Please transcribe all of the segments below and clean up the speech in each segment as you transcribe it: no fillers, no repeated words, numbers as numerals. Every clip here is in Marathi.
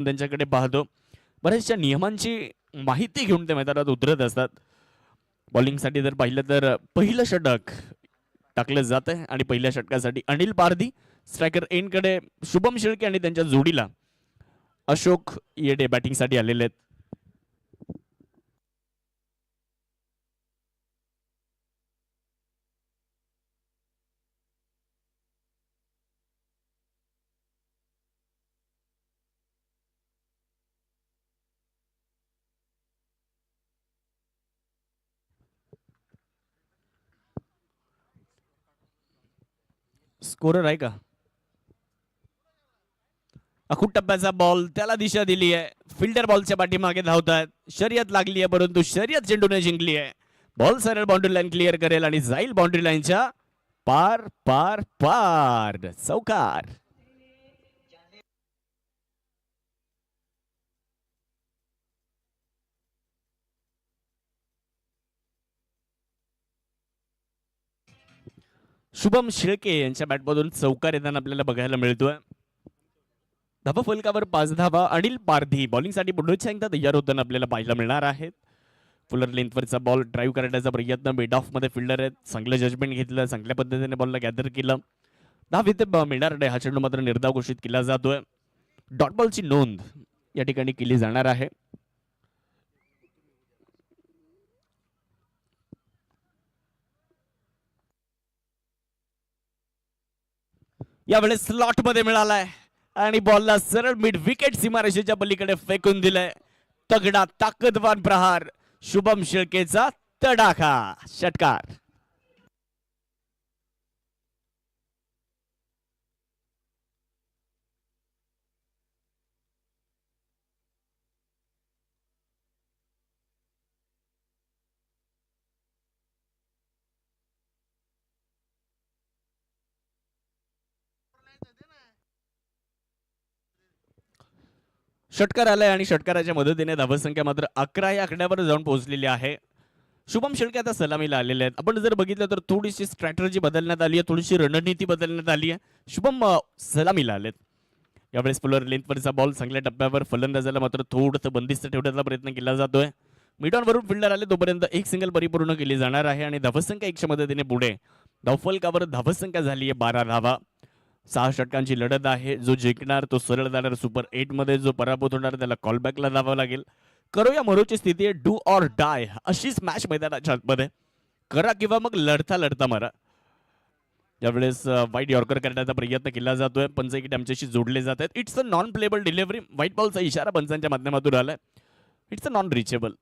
त्यांच्याकडे पाहतो. बऱ्याचशा नियमांची माहिती घेऊन ते मैदानात उतरत असतात. बॉलिंगसाठी जर पाहिलं तर पहिलं षटक टाकलं जात आहे आणि पहिल्या षटकासाठी अनिल पारधी, स्ट्रायकर एंडकडे शुभम शेळके आणि त्यांच्या जोडीला अशोक येडे बॅटिंगसाठी आलेले आहेत. स्कोरर आहे का? अखूट टप्प्याचा बॉल, त्याला दिशा दिली आहे. फिल्डर बॉलच्या पाठीमागे धावतात. शर्यत लागली आहे, परंतु शर्यत चेंडूने जिंकली आहे. बॉल सरळ बाउंड्री लाईन क्लिअर करेल आणि जाईल बाउंड्री लाईनच्या पार पार पार. चौकार. शुभम शेळके यांच्या बॅटमधून चौकार येताना आपल्याला बघायला मिळतोय. धावा फलकावर 5 धावा. अनिल पारधी बॉलिंगसाठी पुढच्या एकदा तयार होताना आपल्याला पाहायला मिळणार आहेत. फुलर लेंथवरचा बॉल ड्राईव्ह करण्याचा प्रयत्न. मिड ऑफ मध्ये फिल्डर आहेत, चांगलं जजमेंट घेतलं, चांगल्या पद्धतीने बॉलला गॅदर केलं. धाव इथे मिळणार नाही. हा चेंडू मात्र निर्धाव घोषित केला जातोय. डॉट बॉलची नोंद या ठिकाणी केली जाणार आहे. यावेळेस स्लॉट मध्ये मिळालाय आणि बॉलला सरळ मिड विकेट सीमारेषेच्या पलीकडे फेकून दिलंय. तगडा ताकदवान प्रहार. शुभम शेळकेचा तडाखा. षटकार. षटकार आलाय आणि षटकाराच्या मदतीने धावसंख्या मात्र 11 या आकड्यावर जाऊन पोहोचलेली आहे. शुभम शेळके आता सलामीला आलेले आहेत. आपण जर बघितलं तर थोडीशी स्ट्रॅटर्जी बदलण्यात आली आहे, थोडीशी रणनीती बदलण्यात आली आहे. शुभम सलामीला आलेत. यावेळेस फुलर लेंथवरचा बॉल चांगल्या टप्प्यावर. फलंदाजाला मात्र थोडंसं बंदिस्त ठेवण्याचा प्रयत्न केला जातोय. मिडॉन वरून फिल्डर आले तोपर्यंत एक सिंगल परिपूर्ण केली जाणार आहे आणि धावसंख्या 1च्या मदतीने पुढे. धावफलकावर धावसंख्या झाली आहे 12 धावा. 6 षटकांची लढत आहे. जो जिंकणार तो सरळ जाणार सुपर 8 मध्ये. जो पराभूत होणार त्याला कॉलबॅकला जावं लागेल. करूया मरोची स्थिती आहे. डू ऑर डाय अशीच मॅच मैदानाच्या आतमध्ये. करा किंवा मग लढता लढता मारा. यावेळेस वाईट यॉर्कर करण्याचा प्रयत्न केला जातोय. पंच एक आमच्याशी जोडले जात आहेत. It's a non payable delivery. White बॉलचा इशारा पंचांच्या माध्यमातून आलाय. It's a non reachable.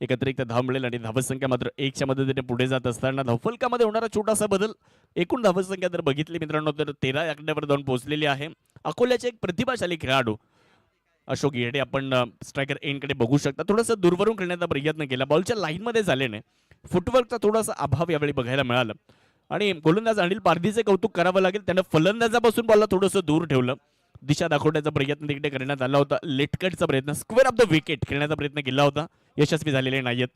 एकत्रित धाव मिळेल आणि धावसंख्या मात्र 1च्या मदतीने पुढे जात असताना धावफलकामध्ये होणारा छोटासा बदल. एकूण धावसंख्या जर बघितली मित्रांनो तर 13 आकड्यावर जाऊन पोहोचलेली आहे. अकोल्याचे एक प्रतिभाशाली खेळाडू अशोक येडे आपण स्ट्रायकर एंडकडे बघू शकता. थोडंसं दूरवरून खेळण्याचा प्रयत्न केला. बॉलच्या लाईनमध्ये झाल्याने फुटवर्कचा थोडासा अभाव यावेळी बघायला मिळाला आणि गोलंदाज अनिल पारधीचे कौतुक करावं लागेल. त्यानं फलंदाजापासून बॉलला थोडंसं दूर ठेवलं. दिशा दाखवण्याचा प्रयत्न तिकडे करण्यात आला होता. लेटकटचा प्रयत्न, स्क्वेअर ऑफ द विकेट खेळण्याचा प्रयत्न केला होता. यशस्वी झालेले नाहीयेत.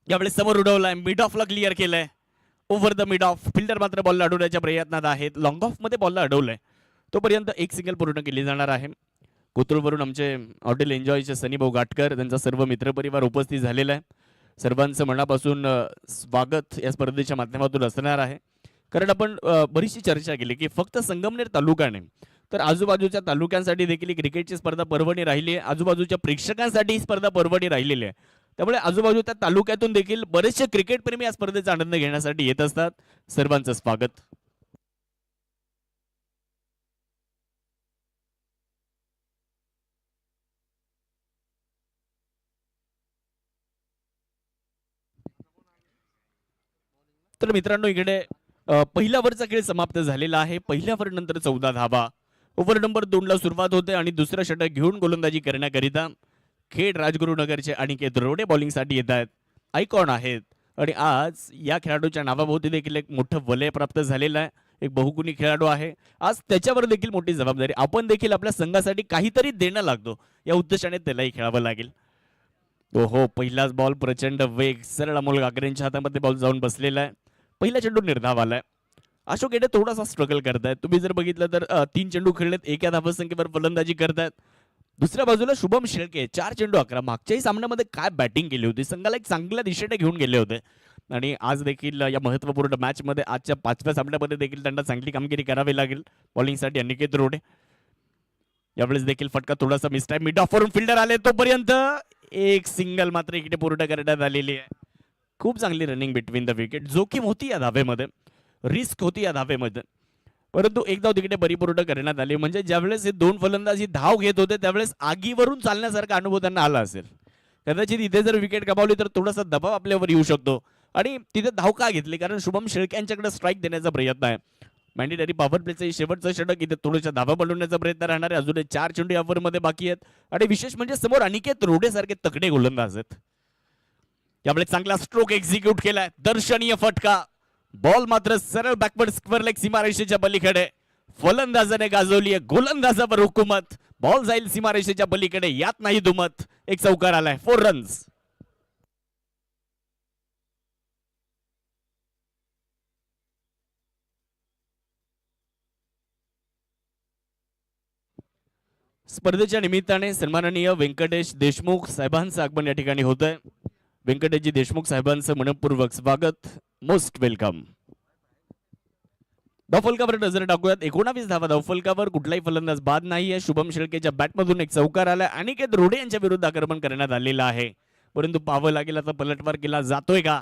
यावेळेस समोर उडवलाय. मिड ऑफला क्लिअर केलंय. Over the mid of. Fielder मात्र बॉलला अडवण्याच्या प्रयत्नात आहेत. लॉंग ऑफ मध्ये बॉलला अडवलंय. तोपर्यंत एक सिंगल पूर्ण केली जाणार आहे. कोथरूडवरून आमचे हॉटेल एन्जॉयचे सनी भाऊ घाटकर त्यांचा सर्व मित्रपरिवार उपस्थित झालेला आहे. सर्वांचं मनापासून स्वागत या स्पर्धेच्या माध्यमातून असणार आहे. कारण आपण बरीचशी चर्चा केली की फक्त संगमनेर तालुका नाही तर आजूबाजूच्या तालुक्यांसाठी देखील क्रिकेटची स्पर्धा पर्वणी राहिली आहे. आजूबाजूच्या प्रेक्षकांसाठी ही स्पर्धा पर्वणी राहिलेली आहे. त्यामुळे आजूबाजूच्या तालुक्यातून देखील बरेचसे क्रिकेट प्रेमी या स्पर्धेचा आनंद घेण्यासाठी येत असतात. सर्वांचं स्वागत. तर मित्रांनो इकडे पहिल्या ओव्हरचा खेळ समाप्त झालेला आहे. पहिल्या ओव्हर नंतर 14 धावा. ओव्हर नंबर 2 ला सुरुवात होते आणि दुसरं षटक घेऊन गोलंदाजी करण्याकरिता खेड राजगुरुनगरचे अनिकेत रोडे बॉलिंगसाठी येत आहेत. आयकॉन आहेत आणि आज या खेळाडूच्या नावाभोवती देखील एक मोठं वलय प्राप्त झालेलं आहे. एक बहुगुणी खेळाडू आहे. आज त्याच्यावर देखील मोठी जबाबदारी. आपण देखील आपल्या संघासाठी काहीतरी देणं लागतो या उद्देशाने त्यालाही खेळावं लागेल. हो पहिलाच बॉल प्रचंड वेग. सरळ अमोल गागरेंच्या हातामध्ये बॉल जाऊन बसलेला आहे. पहिला चेंडू निर्धाव आलाय. अशोक हेडे थोडासा स्ट्रगल करतायत. तुम्ही जर बघितलं तर 3 चेंडू खेळलेत, एका धावसंख्येवर फलंदाजी करतायत. दुसऱ्या बाजूला शुभम शेळके 4 चेंडू 11. मागच्याही सामन्यामध्ये काय बॅटिंग केली होती, संघाला एक चांगल्या दिशेने घेऊन गेले होते. आणि आज देखील या महत्त्वपूर्ण मॅचमध्ये आजच्या 5व्या सामन्यामध्ये देखील त्यांना चांगली कामगिरी करावी लागेल. बॉलिंगसाठी अनिकेत रोडे. यावेळेस देखील फटका थोडासा मिस टाइम, मिड ऑफ वरून फिल्डर आले तोपर्यंत एक सिंगल मात्र इकडे पूर्ण करण्यात आलेली आहे. खूप चांगली रनिंग बिटवीन द विकेट. जोखीम होती या धावेमध्ये, रिस्क होती या धावेमध्ये, परंतु एक धाव तिकडे परिपूर्ण करण्यात आली. म्हणजे ज्यावेळेस हे दोन फलंदाजी धाव घेत होते त्यावेळेस आगीवरून चालण्यासारखा अनुभव त्यांना आला असेल. कदाचित इथे जर विकेट गमावली तर थोडासा दबाव आपल्यावर येऊ शकतो. आणि तिथे धाव का घेतली, कारण शुभम शेळके यांच्याकडे स्ट्राईक देण्याचा प्रयत्न आहे. मॅन्डेटरी पॉवर प्लेचं शेवटचं षटक, इथे थोड्याशा धावा बनवण्याचा प्रयत्न राहणार आहे. अजून 4 चेंडू या ओव्हरमध्ये बाकी आहेत. आणि विशेष म्हणजे समोर अनिकेत रोडे सारखे तगडे गोलंदाज आहेत. यावेळेस चांगला स्ट्रोक एक्झिक्यूट केलाय, दर्शनीय फटका. बॉल मात्र सरळ बॅकवर्ड स्क्वेअर लेग सीमारेषेच्या पलीकडे. फलंदाजाने गाजवली आहे गोलंदाजावर हुकूमत. बॉल जाईल सीमारेषेच्या पलीकडे, यात नाही दुमत. एक चौकार आलाय, 4 रन्स. स्पर्धेच्या निमित्ताने सन्माननीय व्यंकटेश देशमुख साहेबांचं आगमन या ठिकाणी होत आहे. व्यंकटेशजी देशमुख साहेबांचं मनपूर्वक स्वागत, मोस्ट वेलकम. धावफलकावर नजर टाकूयात. 19 धावा धावफलकावर, कुठलाही फलंदाज बाद नाहीये. शुभम शेळकेच्या बॅटमधून एक चौकार आलाय. अनिकेत रोडे यांच्या विरुद्ध आक्रमण करण्यात आलेलं आहे, परंतु पाहावं लागेल आता पलटवार केला जातोय का.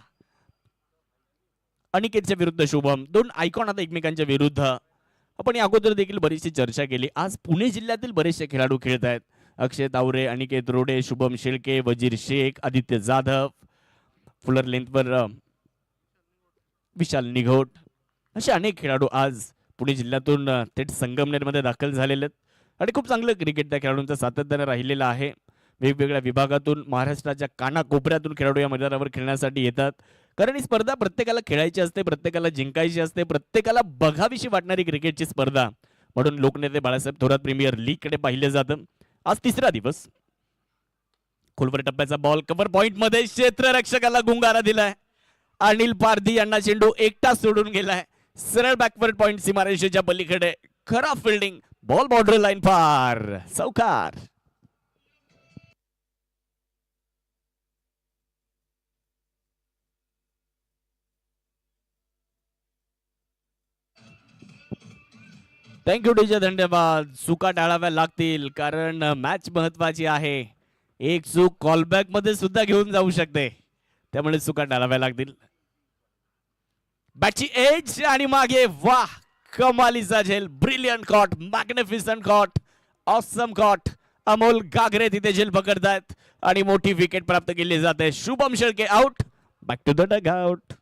अनिकेतच्या विरुद्ध शुभम, दोन आयकॉन आता एकमेकांच्या विरुद्ध. आपण या अगोदर देखील बरीचशी चर्चा केली. आज पुणे जिल्ह्यातील बरेचसे खेळाडू खेळत आहेत. अक्षय तावरे, अनिकेत रोडे, शुभम शेळके, वजीर शेख, आदित्य जाधव, फुलर लेंथवर विशाल निघोट, असे अनेक खेळाडू आज पुणे जिल्ह्यातून थेट संगमनेरमध्ये दाखल झालेले आहेत. आणि खूप चांगलं क्रिकेट त्या खेळाडूंचं सातत्याने राहिलेलं आहे. वेगवेगळ्या विभागातून, महाराष्ट्राच्या कानाकोपऱ्यातून खेळाडू या मैदानावर खेळण्यासाठी येतात. कारण ही स्पर्धा प्रत्येकाला खेळायची असते, प्रत्येकाला जिंकायची असते, प्रत्येकाला बघावीशी वाटणारी क्रिकेटची स्पर्धा. म्हणून लोकनेते बाळासाहेब थोरात प्रीमियर लीग कडे पाहिले जातं. आज तिसरा दिवस. खोलवर टप्प्याचा बॉल कव्हर पॉइंट मध्ये, क्षेत्ररक्षकाला गुंगारा दिलाय. अनिल पारधी यांना चेंडू एकटा सोडून गेलाय. सरळ बॅकवर्ड पॉइंट सीमारेषेच्या पलीकडे. खराब फिल्डिंग, बॉल बॉर्डर लाईन पार, चौकार. थँक्यू डीजे, धन्यवाद. चुका टाळाव्या लागतील कारण मॅच महत्वाची आहे. एक चूक कॉलबॅक मध्ये सुद्धा घेऊन जाऊ शकते, त्यामुळे चुका टाळाव्या लागतील. बॅटची एज आणि मागे, वाह, कमालीचा झेल. Brilliant caught, magnificent caught, awesome caught. Amol Gagare तिथे झेल पकडतायत आणि मोठी विकेट प्राप्त केली जाते. Shubham Shelke out. Back to the dugout.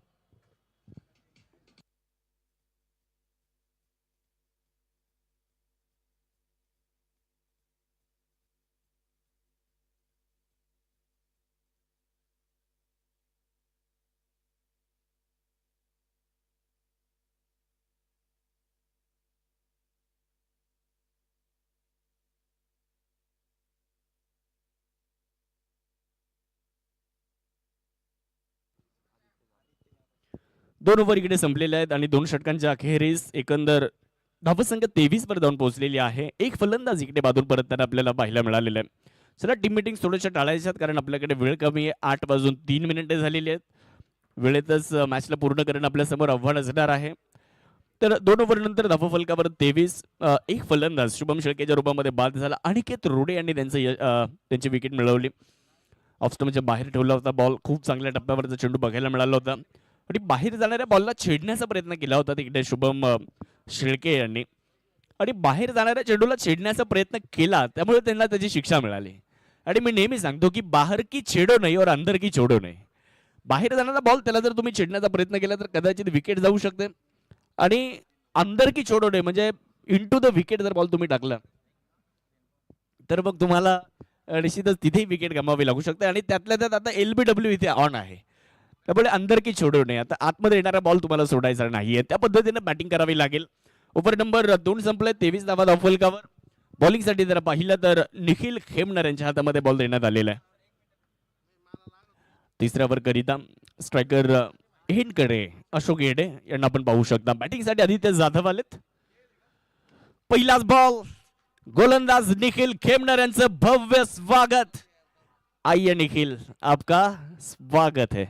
दोन ओव्हर इकडे संपलेले आहेत आणि 2 षटकांच्या अखेरीस एकंदर धावसंख्या 23 वर जाऊन पोहोचलेली आहे. एक फलंदाज इकडे बाजून परतताना आपल्याला पाहायला मिळालेला आहे. चला, टीम मीटिंग थोड्याशा टाळायच्यात कारण आपल्याकडे वेळ कमी आहे. 8:03 झालेली आहेत. वेळेतच मॅचला पूर्ण करणं आपल्या समोर आव्हान असणार आहे. तर 2 ओव्हर नंतर धावफलकावर 23. एक फलंदाज शुभम शेळकेच्या रूपामध्ये बाद झाला. अनिकेत रोडे यांनी त्यांची विकेट मिळवली. ऑफस्टमच्या बाहेर ठेवला होता बॉल. खूप चांगल्या टप्प्यावरचा चेंडू बघायला मिळाला होता आणि बाहेर जाणाऱ्या बॉलला छेडण्याचा प्रयत्न केला होता तिकडे शुभम शेळके यांनी. आणि बाहेर जाणाऱ्या चेंडूला छेडण्याचा प्रयत्न केला, त्यामुळे त्यांना त्याची शिक्षा मिळाली. आणि मी नेहमी सांगतो की बाहेर की छेडो नाही और अंदर की छोडो नाही. बाहेर जाणारा बॉल त्याला जर तुम्ही छेडण्याचा प्रयत्न केला तर कदाचित विकेट जाऊ शकते. आणि अंदर की छोडो नाही म्हणजे इनटू द विकेट जर बॉल तुम्ही टाकला तर मग तुम्हाला निश्चितच तिथेही विकेट गमावी लागू शकते. आणि त्यातल्या त्यात आता LBW इथे ऑन आहे, त्यामुळे अंदर की छोडो नाही. आता आतमध्ये येणारा बॉल तुम्हाला सोडायचा नाहीये, त्या पद्धतीने बॅटिंग करावी लागेल. ओव्हर नंबर 2 संपले. 23 धावा धावफलकावर. बॉलिंगसाठी जर पाहिलं तर निखिल खेमनर यांच्या हातामध्ये बॉल देण्यात आलेला आहे. तिसऱ्या ओव्हर करिता स्ट्रायकर एंडकडे अशोक येडे यांना आपण पाहू शकता. बॅटिंगसाठी आदित्य जाधव आलेत. पहिलाच बॉल, गोलंदाज निखिल खेमनर यांचं भव्य स्वागत. आइए निखिल, आपका स्वागत है.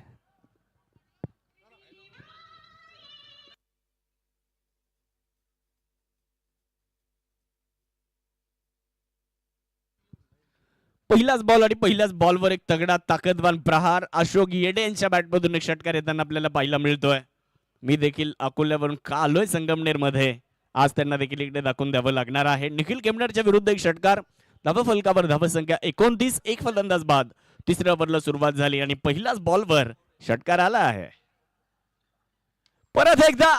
पहिलाच बॉल आणि पहिल्याच बॉलवर एक तगडा ताकदवान प्रहार अशोक येडे यांच्या बॅटमधून एक षटकार येताना आपल्याला पाहायला मिळतोय. मी देखील अकोल्यावरून का आलोय संगमनेर मध्ये, आज त्यांना देखील इकडे दाखवून द्यावं लागणार आहे. निखिल खेमनरच्या विरुद्ध एक षटकार. धाव फलकावर धावसंख्या 29. एक फलंदाज बाद. तिसऱ्या ओव्हरला सुरुवात झाली आणि पहिल्याच बॉलवर षटकार आला आहे. परत एकदा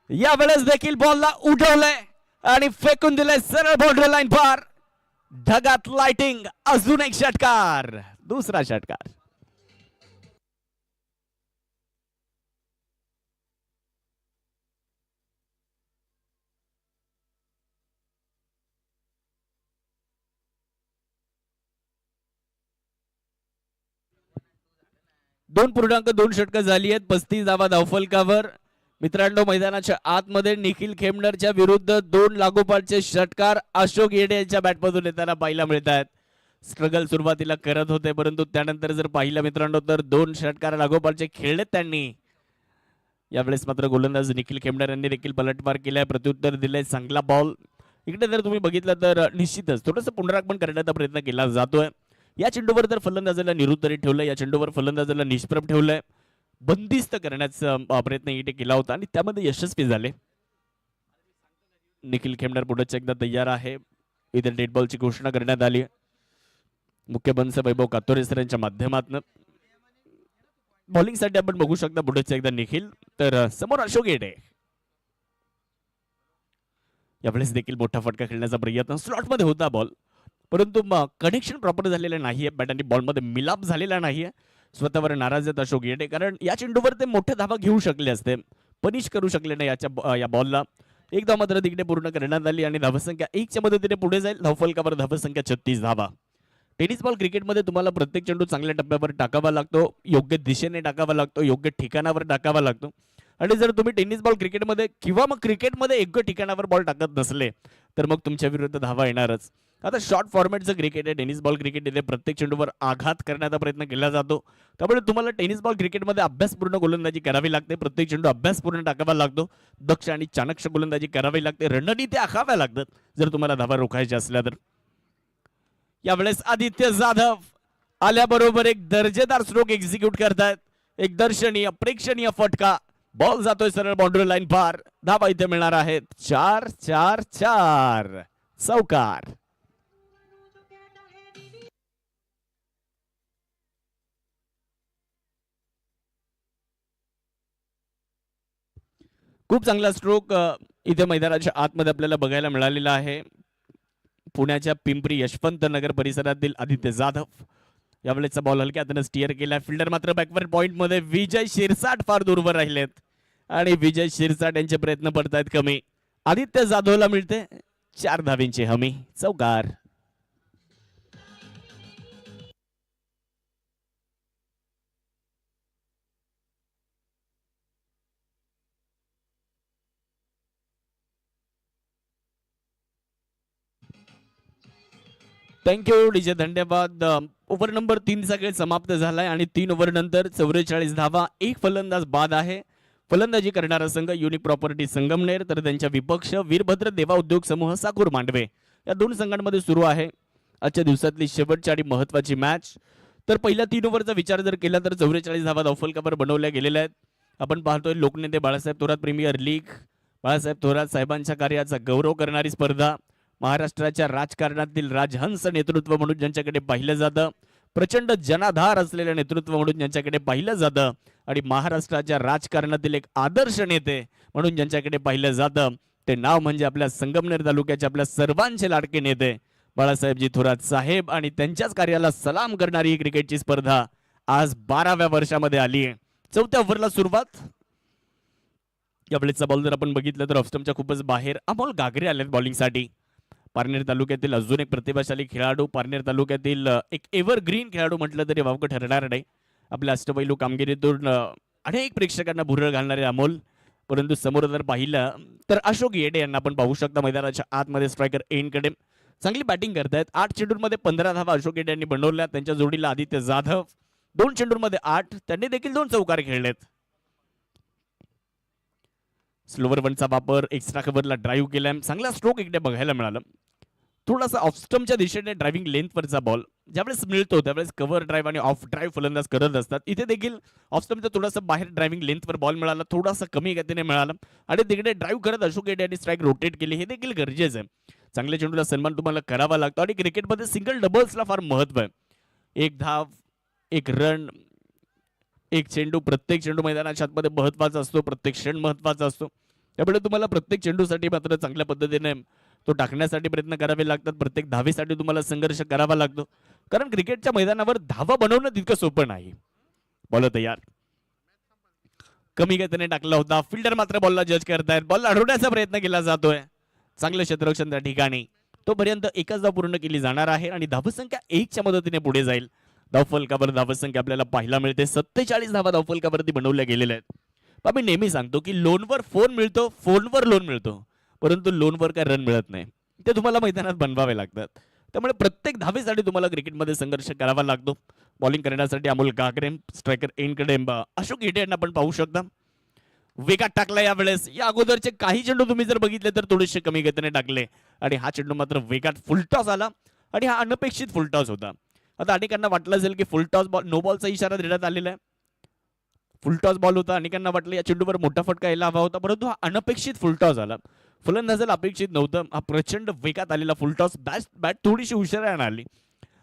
यावेळेस देखील बॉलला उठवलंय आणि फेकून दिलंय सरळ बाउंड्री लाईन पार. ढगात लाइटिंग, अजून एक षटकार, दुसरा षटकार. दोन पूर्णांक 2 षटकं झाली आहेत. 35 धावा धावफलकावर. मित्रांनो, मैदानाच्या आतमध्ये निखिल खेमनरच्या विरुद्ध 2 लागोपाठचे षटकार अशोक येडे यांच्या बॅटमधून येताना पाहायला मिळत आहेत. स्ट्रगल सुरुवातीला करत होते, परंतु त्यानंतर जर पाहिलं मित्रांनो तर 2 षटकार लागोपाठचे खेळलेत त्यांनी. यावेळेस मात्र गोलंदाज निखिल खेमनर यांनी देखील पलटवार केलाय, प्रत्युत्तर दिलंय. चांगला बॉल. इकडे जर तुम्ही बघितलं तर निश्चितच थोडस पुनरागमन करण्याचा प्रयत्न केला जातोय. या चेंडूवर तर फलंदाजाला निरुत्तरित ठेवलंय, या चेंडूवर फलंदाजाला निष्प्रभ ठेवलंय. बंदिस्त करण्याचा प्रयत्न इथे केला होता आणि त्यामध्ये यशस्वी झाले. निखिल खेमनर पुढे एकदा तयार आहे. इथे डेड बॉलची घोषणा करण्यात आली. मुख्य पंच वैभव कातोरे सर यांच्या माध्यमातून बॉलिंग साठी आपण बघू शकता पुढे एकदा निखिल, तर समोर अशोक येडे. यावेळेस देखील मोठा फटका खेळण्याचा प्रयत्न. स्लॉट मध्ये होता बॉल, परंतु कनेक्शन प्रॉपर झालेलं नाहीये. बॅट आणि बॉल मध्ये मिलाप झालेला नाहीये. स्वतःवर नाराज आहेत अशोक येडे, कारण या चेंडूवर ते मोठे धावा घेऊ शकले असते, पनिश करू शकले नाही या बॉलला. एक धाव मात्र तिकडे पूर्ण करण्यात आली आणि धावसंख्या 1च्या मदतीने पुढे जाईल. धावफलकावर धावसंख्या 36 धावा. टेनिस बॉल क्रिकेटमध्ये तुम्हाला प्रत्येक चेंडू चांगल्या टप्प्यावर टाकावा लागतो, योग्य दिशेने टाकावा लागतो, योग्य ठिकाणावर टाकावा लागतो. आणि जर तुम्ही टेनिस बॉल क्रिकेटमध्ये किंवा मग क्रिकेटमध्ये योग्य ठिकाणावर बॉल टाकत नसले तर मग तुमच्या विरुद्ध धावा येणारच. आता शॉर्ट फॉर्मॅटचं क्रिकेट आहे टेनिस बॉल क्रिकेट, इथे प्रत्येक चेंडूवर आघात करण्याचा प्रयत्न केला जातो. त्यामुळे तुम्हाला टेनिस बॉल क्रिकेटमध्ये अभ्यासपूर्ण गोलंदाजी करावी लागते, प्रत्येक चेंडू अभ्यासपूर्ण टाकावा लागतो, दक्ष आणि चाणक्य गोलंदाजी करावी लागते, रणनीती आखाव्या लागतात जर तुम्हाला धावा रोखायच्या असल्या तर. यावेळेस आदित्य जाधव आल्याबरोबर एक दर्जेदार स्ट्रोक एक्झिक्यूट करतायत. एक दर्शनीय प्रेक्षणीय फटका. बॉल जातोय सरळ बाउंड्री लाईन पार. धावा इथे मिळणार आहेत 4-4-4. चौकार. खूप चांगला स्ट्रोक इथे मैदानाच्या आतमध्ये आपल्याला बघायला मिळालेला आहे. पुण्याच्या पिंपरी यशवंत नगर परिसरातील आदित्य जाधव. यावेळेचा बॉल हलक्या हाताने स्टिअर केला. फिल्डर मात्र बॅकवर्ड पॉइंट मध्ये विजय शिरसाट फार दूरवर राहिलेत आणि विजय शिरसाट यांचे प्रयत्न पडतायत कमी. आदित्य जाधवला मिळते 4 धावींची हमी. चौकार. थँक्यू डीजे, धन्यवाद. ओव्हर नंबर 3 चा खेळ समाप्त झालाय आणि 3 ओव्हर नंतर 44 धावा. एक फलंदाज बाद आहे. फलंदाजी करणारा संघ युनिक प्रॉपर्टी संगमनेर, तर त्यांच्या विपक्ष वीरभद्र देवा उद्योग समूह साकूर मांडवे. या 2 संघांमध्ये सुरू आहे आजच्या दिवसातली शेवटची आणि महत्वाची मॅच. तर पहिल्या 3 ओव्हरचा विचार जर केला तर 44 धावा धावफलकावर बनवल्या गेलेल्या आहेत. आपण पाहतोय लोकनेते बाळासाहेब थोरात प्रीमियर लीग, बाळासाहेब थोरात साहेबांच्या कार्याचा गौरव करणारी स्पर्धा, महाराष्ट्राच्या राजकारणातील राजहंस नेतृत्व म्हणून ज्यांच्याकडे पाहिलं जातं, प्रचंड जनाधार असलेले नेतृत्व म्हणून ज्यांच्याकडे पाहिलं जातं आणि महाराष्ट्राच्या राजकारणातील एक आदर्श नेते म्हणून ज्यांच्याकडे पाहिलं जातं, ते नाव म्हणजे आपल्या संगमनेर तालुक्याचे आपल्या सर्वांचे लाडके नेते बाळासाहेबजी थोरात साहेब. आणि त्यांच्याच कार्याला सलाम करणारी ही क्रिकेटची स्पर्धा आज 12व्या वर्षामध्ये आली आहे. 4थ्या ओव्हरला सुरुवात. यावेळेचा बॉल जर आपण बघितलं तर ऑफस्टमच्या खूपच बाहेर अमोल गागरे आलेत बॉलिंगसाठी. पारनेर तालुक्यातील अजून एक प्रतिभाशाली खेळाडू, पारनेर तालुक्यातील एक एव्हरग्रीन खेळाडू म्हटलं तरी वावगं ठरणार नाही. आपल्या अष्टपैलू कामगिरीतून अनेक प्रेक्षकांना भुरळ घालणारे अमोल. परंतु समोर जर पाहिलं तर अशोक येडे यांना आपण पाहू शकता मैदानाच्या आतमध्ये स्ट्रायकर एंडकडे. चांगली बॅटिंग करतायत. 8 चेंडूंमध्ये 15 धावा अशोक येडे यांनी बनवल्या. त्यांच्या जोडीला आदित्य जाधव 2 चेंडूंमध्ये 8. त्यांनी देखील 2 चौकार खेळलेत. स्लोवर वनचा वापर, एक्स्ट्रा कव्हरला ड्राईव्ह केलाय. चांगला स्ट्रोक इकडे बघायला मिळाला. थोडासा ऑफस्टमच्या दिशेने ड्रायव्हिंग लेंथवरचा बॉल ज्यावेळेस मिळतो त्यावेळेस कव्हर ड्राईव्ह आणि ऑफ ड्राईव्ह फलंदाज करत असतात. इथे देखील ऑफस्टमचा थोडासा बाहेर ड्रायव्हिंग लेंथवर बॉल मिळाला, थोडासा कमी गतीने मिळाला आणि तिकडे ड्राईव्ह करत अशोक येडे यांनी स्ट्राईक रोटेट केली. हे देखील गरजेचं आहे. चांगल्या चेंडूला सन्मान तुम्हाला करावा लागतो आणि क्रिकेटमध्ये सिंगल डबल्सला फार महत्व आहे. एक धाव, एक रन, एक चेंडू, प्रत्येक चेंडू मैदानाच्या आतमध्ये महत्वाचा असतो. प्रत्येक क्षण महत्वाचा असतो. त्यामुळे तुम्हाला प्रत्येक चेंडूसाठी मात्र चांगल्या पद्धतीने तो टाकण्यासाठी प्रयत्न करावे लागतात. प्रत्येक धावेसाठी तुम्हाला संघर्ष करावा लागतो. कारण क्रिकेटच्या मैदानावर धावा बनवणं तितकं सोपं नाही. बॉल तयार, कमी गतीने टाकला होता. फिल्डर मात्र बॉलला जज करतायत. बॉल अडवण्याचा प्रयत्न केला जातोय. चांगलं क्षेत्ररक्षण त्या ठिकाणी. तोपर्यंत एकच धाव पूर्ण केली जाणार आहे आणि धावसंख्या 1च्या मदतीने पुढे जाईल. धावफलकावर धावसंख्या आपल्याला पाहायला मिळते. 47 धावा धावफलकावरती बनवल्या गेलेल्या आहेत. मी नेहमी सांगतो की लोनवर फोन मिळतो, फोनवर लोन मिळतो, परंतु लोनवर काय रन मिळत नाही. ते तुम्हाला मैदानात बनवावे लागतात. त्यामुळे प्रत्येक धावेसाठी तुम्हाला क्रिकेटमध्ये संघर्ष करावा लागतो. बॉलिंग करण्यासाठी अमोल गागरे, स्ट्रायकर एंडकडे अशोक येडे यांना आपण पाहू शकता. वेगात टाकला यावेळेस. या अगोदरचे काही चेंडू तुम्ही जर बघितले तर थोडेसे कमी गतीने टाकले आणि हा चेंडू मात्र वेगात फुलटॉस आला आणि हा अनपेक्षित फुलटॉस होता. आता अनेकांना वाटलं असेल की फुलटॉस बॉल, नो बॉलचा इशारा देण्यात आलेला आहे. फुलटॉस बॉल होता. अनेकांना वाटलं या चेंडूवर मोठा फटका यायला हवा होता, परंतु हा अनपेक्षित फुलटॉस आला. फलंदाजाला अपेक्षित नव्हतं. हा प्रचंड वेगात आलेला फुलटॉस. बॅट थोडीशी उशिराने आली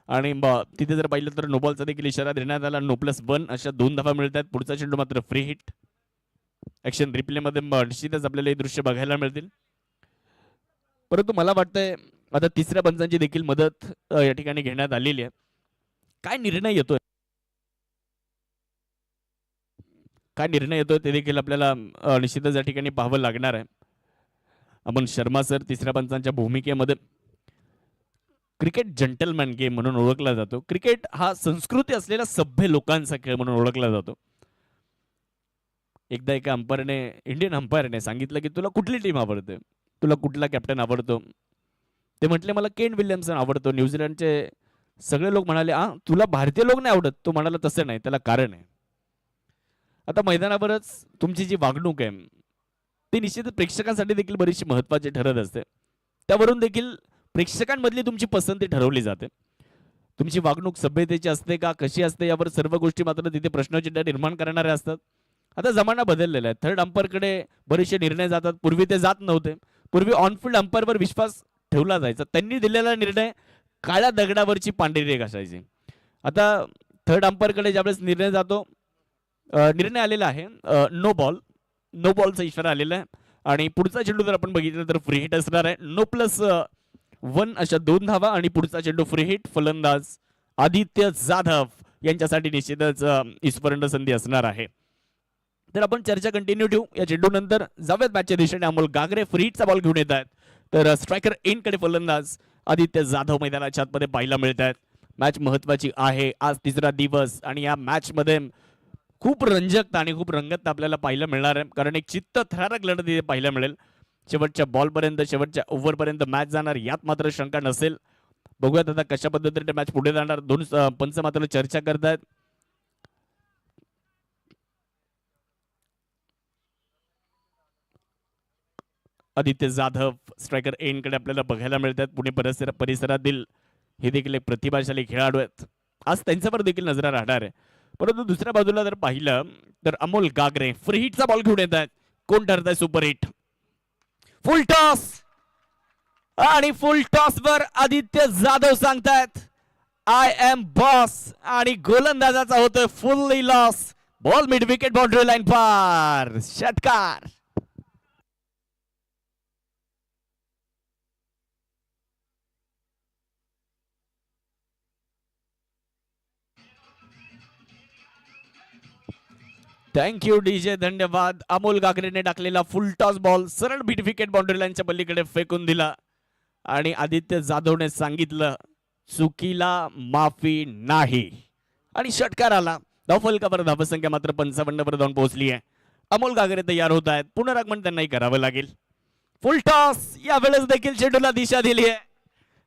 आणि तिथे जर पाहिलं तर नो बॉलचा देखील इशारा देण्यात आला. नो+1 अशा 2 धावा मिळतात. पुढचा चेंडू मात्र फ्री हिट. ऍक्शन रिप्ले मध्ये निश्चितच आपल्याला हे दृश्य बघायला मिळतील. परंतु मला वाटतंय आता तिसऱ्या पंचांची देखील मदत या ठिकाणी घेण्यात आलेली आहे. काय निर्णय येतोय, ते देखील आपल्याला निश्चितच या ठिकाणी पाहावं लागणार आहे. अमन शर्मा सर तिसऱ्या पंचांच्या भूमिकेमध्ये. क्रिकेट जंटलमॅन गेम म्हणून ओळखला जातो. क्रिकेट हा संस्कृती असलेला सभ्य लोकांचा खेळ म्हणून ओळखला जातो. एकदा एका अंपायरने, इंडियन अंपायरने सांगितलं की तुला कुठली टीम आवडते, तुला कुठला कॅप्टन आवडतो. ते म्हटले मला केन विल्यमसन आवडतो. न्यूझीलंडचे सगळे लोक म्हणाले तुला भारतीय लोक नाही आवडत. तो म्हणाला तसं नाही, त्याला कारण आहे. आता मैदानावरच तुमची जी वागणूक आहे ती निश्चितच प्रेक्षकांसाठी देखील बरीचशी महत्वाची ठरत असते. त्यावरून देखील प्रेक्षकांमधली तुमची पसंती ठरवली जाते. तुमची वागणूक सभ्यतेची असते का, कशी असते, यावर सर्व गोष्टी मात्र तिथे प्रश्नचिन्ह निर्माण करणारे असतात. आता जमाना बदललेला आहे. थर्ड अंपायरकडे बरेचसे निर्णय जातात. पूर्वी ते जात नव्हते. पूर्वी ऑनफिल्ड अंपायरवर विश्वास ठेवला जायचा. त्यांनी दिलेला निर्णय काळ्या दगडावरची पांढरी रेघ असायची. आता थर्ड अंपायरकडे ज्यावेळेस निर्णय जातो, निर्णय आलेला आहे नो बॉलचा इशारा आलेला आहे आणि पुढचा चेंडू जर आपण बघितलं तर फ्री हिट असणार आहे. नो+1 अशा 2 धावा आणि पुढचा चेंडू फ्री हिट. फलंदाज आदित्य जाधव यांच्यासाठी निश्चितच इस्परंड संधी असणार आहे. तर आपण चर्चा कंटिन्यू ठेवू. या चेंडू नंतर जाऊयात मॅचच्या दिशेने. अमोल गागरे फ्री हिटचा बॉल घेऊन येत आहेत. तर स्ट्रायकर एंडकडे फलंदाज आदित्य जाधव मैदानाच्या आतमध्ये पाहायला मिळत आहेत. मॅच महत्वाची आहे. आज तिसरा दिवस आणि या मॅच मध्ये खूप रंजकता आणि खूप रंगत आपल्याला पाहायला मिळणार आहे. कारण एक चित्तथरारक लढत तिथे पाहायला मिळेल. शेवटच्या बॉलपर्यंत, शेवटच्या ओव्हरपर्यंत मॅच जाणार यात मात्र शंका नसेल. बघूयात आता कशा पद्धतीने मॅच पुढे जाणार. 2 पंच मात्र चर्चा करतायत. आदित्य जाधव स्ट्रायकर एंडकडे आपल्याला बघायला मिळतात. पुणे परिसरातील हे देखील एक प्रतिभाशाली खेळाडू आहेत. आज त्यांच्यावर देखील नजर राहणार आहे. परंतु दुसऱ्या बाजूला जर पाहिलं तर अमोल गागरे फ्री हिटचा बॉल घेऊन येत आहेत. कोण ठरतंय सुपर हिट? फुल टॉस आणि फुल टॉस वर आदित्य जाधव सांगतायत आय एम बॉस आणि गोलंदाजाचा होतोय fully loss. Ball mid wicket boundary line पार. षटकार. थँक्यू डीजे, धन्यवाद. अमोल गागरेने टाकलेला फुल टॉस बॉल सरळ मिड विकेट बाउंड्री लाईनच्या पलीकडे फेकून दिला आणि आदित्य जाधवने सांगितलं चुकीला माफी नाही आणि षटकार आला. धावफलकावर धावसंख्या मात्र 55 वर जाऊन पोहोचली आहे. अमोल गागरे तयार होत आहेत. पुनरागमन त्यांनाही करावं लागेल. फुल टॉस. यावेळेस देखील चेंडूला दिशा दिली आहे.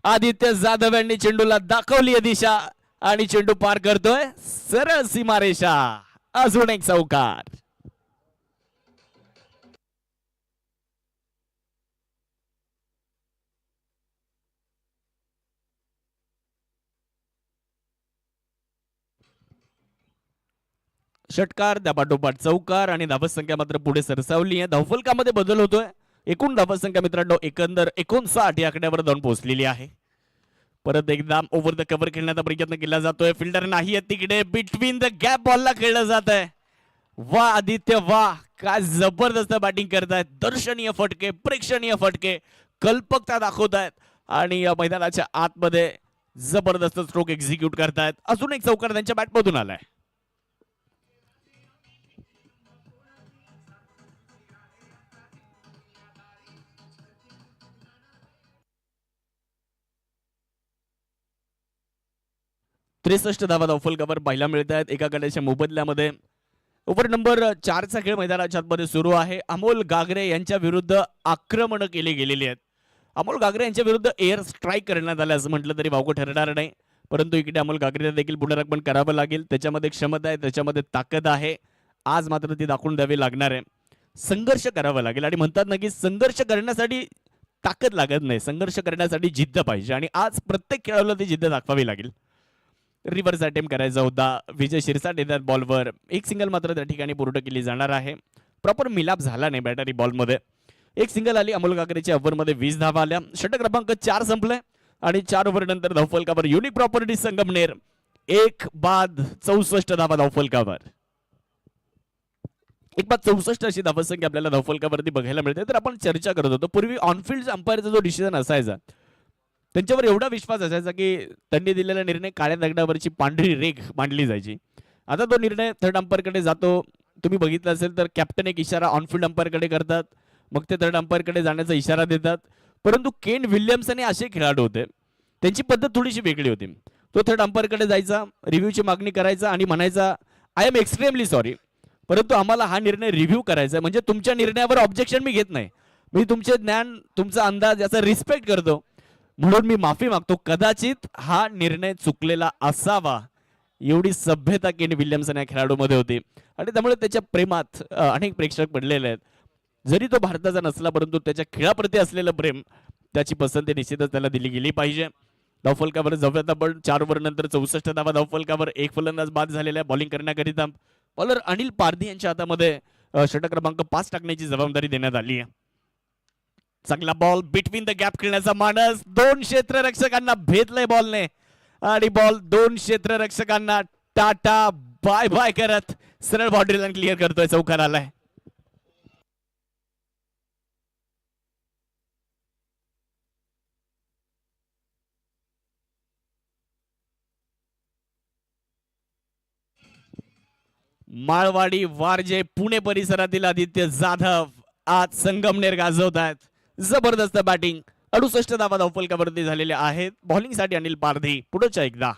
आदित्य जाधव यांनी चेंडूला दाखवली आहे दिशा आणि चेंडू पार करतोय सरळ सीमारेषा. अजून एक चौकार. षटकार त्यापाठोपाठ चौकार आणि धावसंख्या मात्र पुढे सरसावली आहे. धावफलकामध्ये बदल होतोय. एकूण धावसंख्या मित्रांनो एकंदर 59 या आकड्यावर जाऊन पोहोचलेली आहे. परत एकदा ओव्हर द कव्हर खेळण्याचा प्रयत्न केला जातोय. फिल्डर नाही आहे तिकडे. बिटवीन द गॅप बॉलला खेळलं जात आहे. वा आदित्य वा, काय जबरदस्त बॅटिंग करतायत. दर्शनीय फटके, प्रेक्षणीय फटके, कल्पकता दाखवतायत आणि या मैदानाच्या आतमध्ये जबरदस्त स्ट्रोक एक्झिक्यूट करतायत. अजून एक चौकार त्यांच्या बॅटमधून आलाय. त्रेसष्ट धावा धावफलकावर पाहायला मिळत आहेत. एका गड्याच्या मोबदल्यामध्ये ओव्हर नंबर 4चा खेळ मैदानाच्या आतमध्ये सुरू आहे. अमोल गागरे यांच्या विरुद्ध आक्रमण केली गेलेली आहेत. अमोल गागरे यांच्या विरुद्ध एअर स्ट्राईक करण्यात आलं असं म्हटलं तरी वावगं ठरणार नाही. परंतु इकडे अमोल गागरेला देखील पुनरागमन करावं लागेल. त्याच्यामध्ये क्षमता आहे, त्याच्यामध्ये ताकद आहे. आज मात्र ती दाखवून द्यावी लागणार आहे. संघर्ष करावा लागेल आणि म्हणतात ना की संघर्ष करण्यासाठी ताकद लागत नाही, संघर्ष करण्यासाठी जिद्द पाहिजे आणि आज प्रत्येक खेळाडूला ती जिद्द दाखवावी लागेल. रिव्हर्स अटेम्प्ट करायचा होता. विजय शिरसाट येतात बॉलवर. एक सिंगल मात्र त्या ठिकाणी पूर्ण केली जाणार आहे. प्रॉपर मिलाप झाला नाही बॅटरी बॉलमध्ये. एक सिंगल आली. अमोल गागरेच्या ओव्हरमध्ये 20 धावा आल्या. षटक क्रमांक 4 संपले आणि 4 ओव्हर नंतर धावफलकावर युनिक प्रॉपर्टी संगमनेर 1 बाद 64 धावा धावफलकावर. 1 बाद 64 अशी धावसंख्या आपल्याला धावफलकावरती बघायला मिळते. तर आपण चर्चा करत होतो पूर्वी ऑनफिल्ड अंपायरचा जो डिसिजन असायचा त्यांच्यावर एवढा विश्वास असायचा की त्यांनी दिलेला निर्णय काळ्या दगडावरची पांढरी रेघ मांडली जायची. आता तो निर्णय थर्ड अंपायरकडे जातो. तुम्ही बघितलं असेल तर कॅप्टन एक इशारा ऑनफिल्ड अंपायरकडे करतात, मग ते थर्ड अंपायरकडे जाण्याचा इशारा देतात. परंतु केन विल्यमसन हे असे खेळाडू होते, त्यांची पद्धत थोडीशी वेगळी होती. तो थर्ड अंपायरकडे जायचा, रिव्ह्यूची मागणी करायचा आणि म्हणायचा आय एम एक्स्ट्रीमली सॉरी, परंतु आम्हाला हा निर्णय रिव्ह्यू करायचा आहे. म्हणजे तुमच्या निर्णयावर ऑब्जेक्शन मी घेत नाही, मी तुमचे ज्ञान, तुमचा अंदाज याचा रिस्पेक्ट करतो, म्हणून मी माफी मागतो. कदाचित हा निर्णय चुकलेला असावा एवढी सभ्यता केन विल्यमसन या खेळाडूमध्ये होती आणि त्यामुळे त्याच्या प्रेमात अनेक प्रेक्षक पडलेले आहेत. जरी तो भारताचा नसला परंतु त्याच्या खेळाप्रती असलेलं प्रेम, त्याची पसंती निश्चितच त्याला दिली गेली पाहिजे. धावफलकावर जाऊयात आपण. 4 ओव्हर नंतर 64 धावा धावफलकावर. एक फलंदाज बाद झालेला बॉलिंग करण्याकरिता बॉलर अनिल पारधी यांच्या हातामध्ये षटक क्रमांक 5 टाकण्याची जबाबदारी देण्यात आली आहे. चांगला बॉल, बिटवीन द गॅप खेळण्याचा मानस. 2 क्षेत्ररक्षकांना भेदलंय बॉलने आणि बॉल 2 क्षेत्ररक्षकांना टाटा बाय बाय करत सरळ बाउंड्री लाईन क्लिअर करतोय. चौकार आलाय. माळवाडी वारजे पुणे परिसरातील आदित्य जाधव आज संगमनेर गाजवत आहेत. जबरदस्त बॅटिंग. 68 धावा धावफलकावरती झालेले आहेत. बॉलिंगसाठी अनिल पारधी पुढच्या एकदा.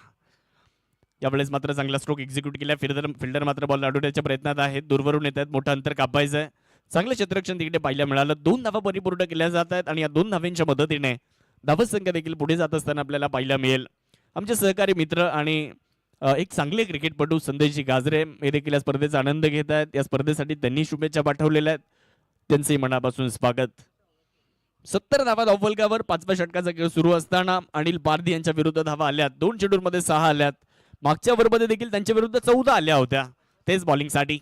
यावेळेस मात्र चांगला स्ट्रोक एक्झिक्यूट केला. फिल्डर मात्र बॉल अडवण्याच्या प्रयत्नात आहेत. दूरवरून येत आहेत, मोठं अंतर कापायचं आहे. चांगलं क्षेत्ररक्षण तिकडे पाहायला मिळालं. 2 धावा परिपूर्ण केल्या जात आहेत आणि या 2 धावांच्या मदतीने धावसंख्या देखील पुढे जात असताना आपल्याला पाहायला मिळेल. आमचे सहकारी मित्र आणि एक चांगले क्रिकेटपटू संदेशजी गाजरे हे देखील या स्पर्धेचा आनंद घेत आहेत. या स्पर्धेसाठी त्यांनी शुभेच्छा पाठवलेल्या आहेत, त्यांचे मनापासून स्वागत. 70 धावा धावफलकावर 5व्या षटकाचा खेळ सुरू असताना अनिल पारधी यांच्या विरुद्ध धावा आल्यात. 2 चेंडूंमध्ये 6 आल्यात. मागच्या ओव्हरमध्ये देखील त्यांच्या विरुद्ध 14 आल्या होत्या, तेच बॉलिंगसाठी.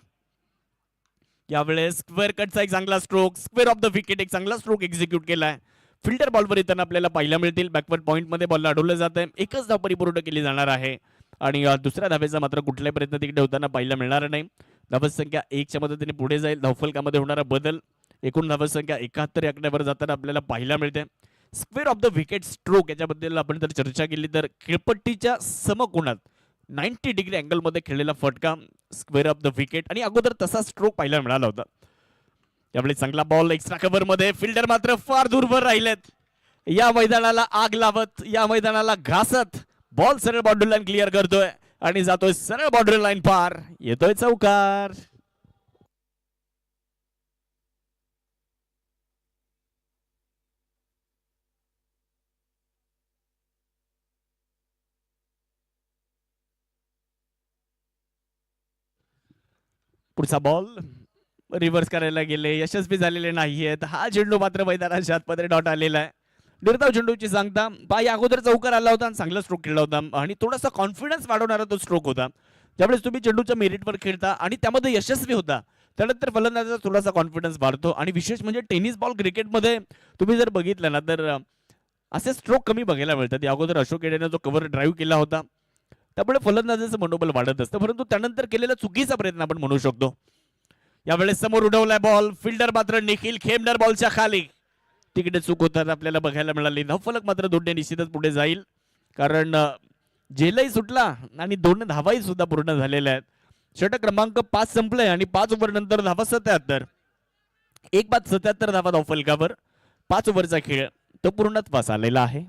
यावेळेस स्क्वेअर कटचा एक चांगला stroke, square of the wicket एक चांगला स्ट्रोक एक्झिक्यूट केलाय. फिल्डर बॉलवर येताना आपल्याला पाहायला मिळतील. बॅकवर्ड पॉइंटमध्ये बॉल अडवलं जात आहे. एकच धाव परिपूर्ण केली जाणार आहे आणि दुसऱ्या धावेचा मात्र कुठल्याही प्रयत्न तिकडे होताना पाहायला मिळणार नाही. धावसंख्या 1च्या मदतीने पुढे जाईल. धावफलकामध्ये होणारा बदल, एकूण धावसंख्या 71 आकड्यावर जाताना आपल्याला पाहायला मिळते. Square of the wicket stroke याच्याबद्दल आपण जर चर्चा केली तर खेळपट्टीच्या समकोनात 90 डिग्री अँगल मध्ये खेळलेला फटका स्क्वेअर ऑफ द विकेट आणि अगोदर तसा स्ट्रोक पाहायला मिळाला होता. यावेळी चांगला बॉल एक्स्ट्रा कव्हर मध्ये. फिल्डर मात्र फार दूरवर राहिलेत. या मैदानाला आग लावत, या मैदानाला घासत बॉल सरळ बाउंड्री लाईन क्लिअर करतोय आणि जातोय सरळ बॉर्डर लाईन पार, येतोय चौकार. पुढचा बॉल रिव्हर्स करायला गेले, यशस्वी झालेले नाहीयेत. हा चेंडू मात्र मैदानाच्या आतमध्ये डॉट आलेला आहे. निर्धाव चेंडूची सांगता पाय अगोदर चौकार आला होता, चांगला स्ट्रोक खेळला होता आणि थोडासा कॉन्फिडन्स वाढवणारा तो स्ट्रोक होता. ज्यावेळेस तुम्ही चेंडूच्या मेरिटवर खेळता आणि त्यामध्ये यशस्वी होता, त्यानंतर फलंदाजाचा थोडासा कॉन्फिडन्स वाढतो. आणि विशेष म्हणजे टेनिस बॉल क्रिकेटमध्ये तुम्ही जर बघितलं ना तर असे स्ट्रोक कमी बघायला मिळतात. या अगोदर अशोक येडेने जो कव्हर ड्राईव्ह केला होता, त्यामुळे फलंदाजाचं मनोबल वाढत असतं. परंतु त्यानंतर केलेला चुकीचा प्रयत्न आपण म्हणू शकतो. यावेळेस समोर उडवलाय बॉल, फिल्डर मात्र निखिल खेमनर बॉलच्या खाली. तिकडे चूक होतात आपल्याला बघायला मिळाली. धावफलक मात्र दोनने निश्चितच पुढे जाईल, कारण जेलही सुटला आणि 2 धावाही सुद्धा पूर्ण झालेल्या आहेत. षटक क्रमांक 5 संपलंय आणि 5 ओव्हर नंतर धावा 77. 1 बाद 77 धावा धावफलकावर. 5 ओव्हरचा खेळ तो पूर्णत्वास आलेला आहे.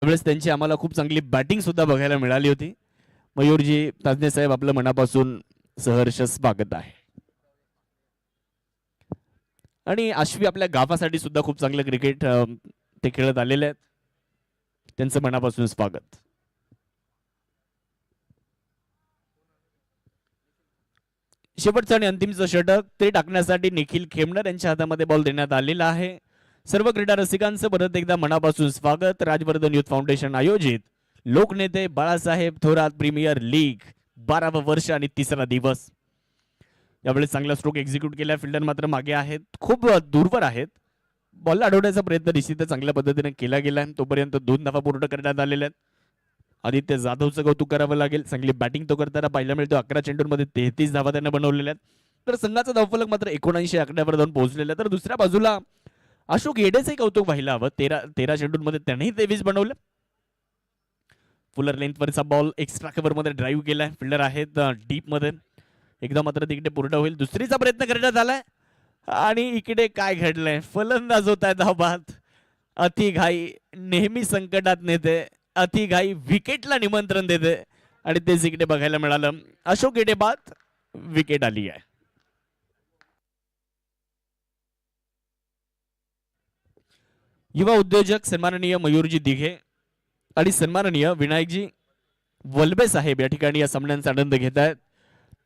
त्यावेळेस त्यांची आम्हाला खूप चांगली बॅटिंग सुद्धा बघायला मिळाली होती. मयूरजी ताजने साहेब, आपलं मनापासून सहर्ष स्वागत आहे. आणि आश्वी आपल्या गावासाठी सुद्धा खूप चांगलं क्रिकेट ते खेळत आलेले आहेत. त्यांचं मनापासून स्वागत. शेवटचं आणि अंतिमचं षटक ते टाकण्यासाठी निखिल खेमनर यांच्या हातामध्ये बॉल देण्यात आलेला आहे. सर्व क्रीडा रसिकांचं परत एकदा मनापासून स्वागत. राजवर्धन युथ फाउंडेशन आयोजित लोकनेते बाळासाहेब थोरात प्रीमियर लीग 12वं वर्ष आणि 3रा दिवस. यावेळेस चांगला स्ट्रोक एक्झिक्यूट केला. फिल्डर मात्र मागे आहेत, खूप दूरवर आहेत. बॉलला अडवण्याचा प्रयत्न निश्चितच चांगल्या पद्धतीने केला गेला. तोपर्यंत 2 धावा पूर्ण करण्यात आलेल्या आहेत. आदित्य जाधवचं कौतुक करावं लागेल. चांगली बॅटिंग तो करताना पाहायला मिळतो. 11 चेंडूंमध्ये 33 धावा त्यानं बनवलेल्या आहेत. तर संघाचा धावफलक मात्र 79 आकड्यावर जाऊन पोहोचलेला. तर दुसऱ्या बाजूला अशोक येडेचंही कौतुक व्हायला हवं. 13 चेंडूंमध्ये त्यानेही 23 बनवलं. फुलर लेंथवरचा बॉल एक्स्ट्रा कव्हर मध्ये ड्राईव्ह केलाय. फिल्डर आहेत डीप मध्ये. एकदा मात्र तिकडे पूर्ण होईल. दुसरीचा प्रयत्न करण्यात आलाय आणि इकडे काय घडलंय, फलंदाज होत आहे धावबाद. अति घाई नेहमी संकटात नेते. अति घाई विकेटला निमंत्रण देते आणि तेच इकडे बघायला मिळालं. अशोक येडे बाद विकेट आली आहे. युवा उद्योजक सन्माननीय मयूरजी दिघे आणि सन्माननीय विनायकजी वलबे साहेब या ठिकाणी या सामन्यांचा आनंद घेत आहेत.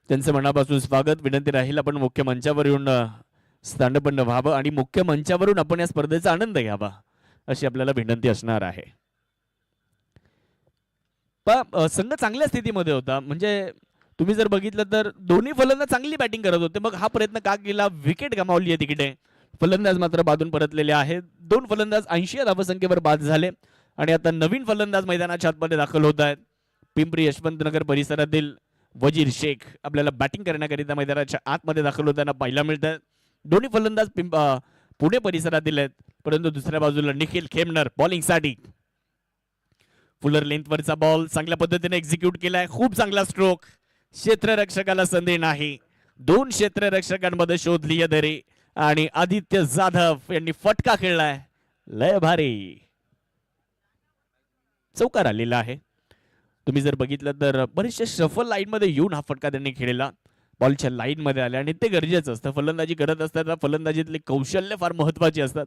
त्यांचं मनापासून स्वागत. विनंती राहील आपण मुख्य मंचावर येऊन स्थानपन्न व्हावं आणि मुख्य मंचावरून आपण या स्पर्धेचा आनंद घ्यावा अशी आपल्याला विनंती असणार आहे. संघ चांगल्या स्थितीमध्ये होता. म्हणजे तुम्ही जर बघितलं तर दोन्ही फलंदाज चांगली बॅटिंग करत होते. मग हा प्रयत्न का केला? विकेट गमावली आहे तिकडे. फलंदाज मात्र बादून परतलेले आहेत. 2 फलंदाज 80 धावसंख्येवर बाद झाले आणि आता नवीन फलंदाज मैदानाच्या आतमध्ये दाखल होत आहेत. पिंपरी यशवंतनगर परिसरातील वजीर शेख आपल्याला बॅटिंग करण्याकरिता मैदानाच्या आतमध्ये दाखल होताना पाहायला मिळतात. दोन्ही फलंदाज पुणे परिसरातील आहेत. परंतु दुसऱ्या बाजूला निखिल खेमनर बॉलिंगसाठी. फुलर लेंथवरचा बॉल चांगल्या पद्धतीने एक्झिक्यूट केलाय. खूप चांगला स्ट्रोक. क्षेत्ररक्षकाला संधी नाही. 2 क्षेत्ररक्षकांमध्ये शोधली दरी आणि आदित्य जाधव यांनी फटका खेळलाय. लय भारी चौकार आलेला आहे. तुम्ही जर बघितलं तर बरेचशे शफल लाईन मध्ये येऊन हा फटका त्यांनी खेळला. बॉलच्या लाईन मध्ये आले आणि ते गरजेचं असतं. फलंदाजी करत असताना फलंदाजीतले कौशल्य फार महत्वाचे असतात.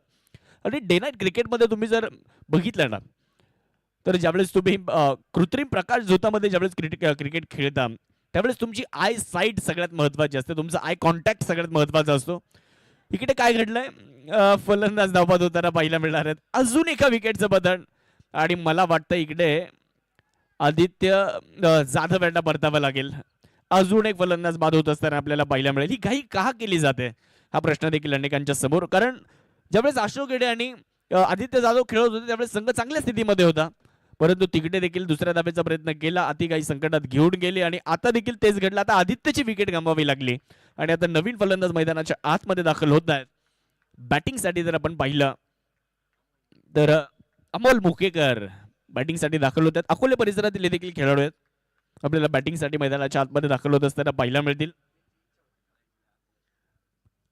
आणि डे नाईट क्रिकेटमध्ये तुम्ही जर बघितलं ना तर ज्यावेळेस तुम्ही कृत्रिम प्रकाश झोतामध्ये ज्यावेळेस क्रिकेट खेळता त्यावेळेस तुमची आय साईट सगळ्यात महत्वाची असते. तुमचा आय कॉन्टॅक्ट सगळ्यात महत्वाचा असतो. इकडे काय घडलंय? फलंदाज धावबाद होताना पाहायला मिळणार आहेत. अजून एका विकेटचं बदल आणि मला वाटतं इकडे आदित्य जाधव यांना परतावं लागेल. अजून एक फलंदाज बाद होत असताना आपल्याला पाहायला मिळेल. ही घाई का केली जाते हा प्रश्न देखील अनेकांच्या समोर. कारण ज्यावेळेस अशोक हेडे आणि आदित्य जाधव खेळत होते त्यावेळेस संघ चांगल्या स्थितीमध्ये होता, परंतु तिकडे देखील दुसऱ्या धावेचा प्रयत्न केला, अति काही संकटात घेऊन गेले आणि आता देखील तेच घडलं. आता आदित्यची विकेट गमवावी लागली आणि आता नवीन फलंदाज मैदानाच्या आतमध्ये दाखल होत आहेत. बॅटिंगसाठी जर आपण पाहिलं तर अमोल मुकेकर बॅटिंगसाठी दाखल होत आहेत. अकोले परिसरातील देखील खेळाडू आहेत आपल्याला बॅटिंगसाठी मैदानाच्या आतमध्ये दाखल होत असताना पाहायला मिळतील.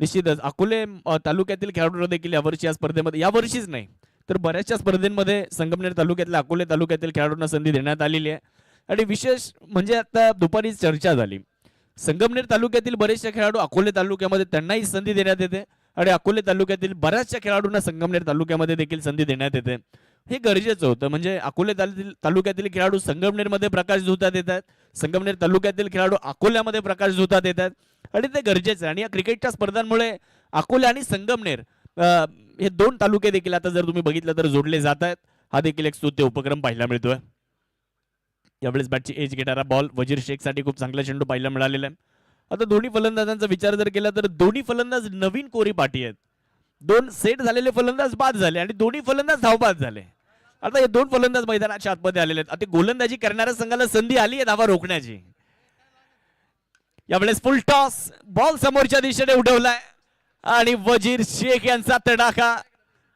निश्चितच अकोले तालुक्यातील खेळाडू देखील यावर्षी या स्पर्धेमध्ये, यावर्षीच नाही तर बऱ्याचशा स्पर्धेमध्ये संगमनेर तालुक्यातल्या अकोले तालुक्यातील खेळाडूंना संधी देण्यात आलेली आहे. आणि विशेष म्हणजे आता दुपारी चर्चा झाली, संगमनेर तालुक्यातील बरेचसे खेळाडू अकोले तालुक्यामध्ये त्यांनाही संधी देण्यात येते आणि अकोले तालुक्यातील बऱ्याचशा खेळाडूंना संगमनेर तालुक्यामध्ये देखील संधी देण्यात येते. हे गरजेचं होतं, म्हणजे अकोले तालुक्यातील खेळाडू संगमनेरमध्ये प्रकाश झोतात येतात, संगमनेर तालुक्यातील खेळाडू अकोल्यामध्ये प्रकाश झोतात येतात आणि ते गरजेचं आहे. आणि या क्रिकेटच्या स्पर्धांमुळे अकोले आणि संगमनेर हे दोन तालुके देखील आता जर तुम्ही बघितलं तर जोडले जात आहेत. हा देखील एक स्तुत्य उपक्रम पाहायला मिळतोय. यावेळेस बॅटची एज घेणारा बॉल वजीर शेख साठी खूप चांगला चेंडू पाहायला मिळालेला आहे. आता दोन्ही फलंदाजांचा विचार जर केला तर दोन्ही फलंदाज नवीन कोरी पाठी आहेत. दोन सेट झालेले फलंदाज बाद झाले आणि दोन्ही फलंदाज धावबाद झाले. आता हे दोन फलंदाज मैदानाच्या आतमध्ये आलेले आहेत. आता गोलंदाजी करणाऱ्या संघाला संधी आली आहे धावा रोखण्याची. यावेळेस फुल टॉस, बॉल समोरच्या दिशेने उडवलाय आणि वजीर शेख यांचा तडाखा,